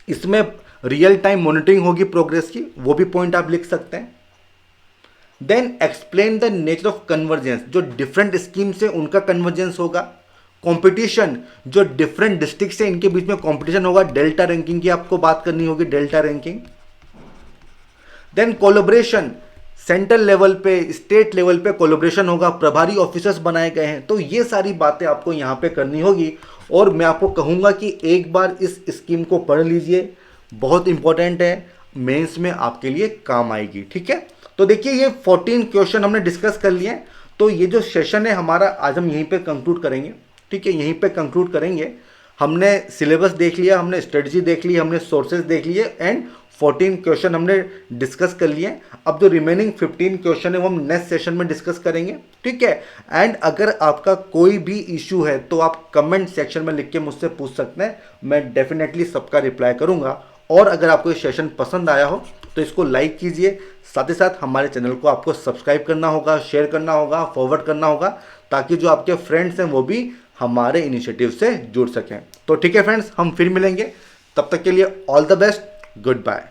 इसमें रियल टाइम मॉनिटरिंग होगी प्रोग्रेस की, वो भी पॉइंट आप लिख सकते हैं। Then explain the nature of convergence, जो डिफरेंट स्कीम से उनका कन्वर्जेंस होगा। कंपटीशन, जो डिफरेंट डिस्ट्रिक्ट से इनके बीच में कंपटीशन होगा, डेल्टा रैंकिंग की आपको बात करनी होगी, delta ranking. Then collaboration, central level पे, स्टेट लेवल पे कोलैबोरेशन होगा, प्रभारी ऑफिसर्स बनाए गए हैं। तो ये सारी बातें आपको यहाँ पे करनी होगी। और मैं आपको कहूँगा कि एक बार इस स्कीम को पढ़ लीजिए, बहुत इंपॉर्टेंट है, मेंस में आपके लिए काम आएगी, ठीक है। तो देखिए ये 14 क्वेश्चन हमने डिस्कस कर लिए। तो ये जो सेशन है हमारा, आज हम यहीं पे कंक्लूड करेंगे, ठीक है, यहीं पे कंक्लूड करेंगे। हमने सिलेबस देख लिया, हमने स्ट्रेटजी देख ली, हमने सोर्सेज देख लिए एंड 14 क्वेश्चन हमने डिस्कस कर लिए। अब जो रिमेनिंग 15 क्वेश्चन है वो हम नेक्स्ट सेशन में डिस्कस करेंगे, ठीक है। एंड अगर आपका कोई भी इशू है तो आप कमेंट सेक्शन में लिख के मुझसे पूछ सकते हैं, मैं डेफिनेटली सबका रिप्लाई करूंगा। और अगर आपको ये सेशन पसंद आया हो तो इसको लाइक कीजिए, साथ ही साथ हमारे चैनल को आपको सब्सक्राइब करना होगा, शेयर करना होगा, फॉरवर्ड करना होगा, ताकि जो आपके फ्रेंड्स हैं वो भी हमारे इनिशिएटिव से जुड़ सकें। तो ठीक है फ्रेंड्स, हम फिर मिलेंगे, तब तक के लिए all the best, good bye.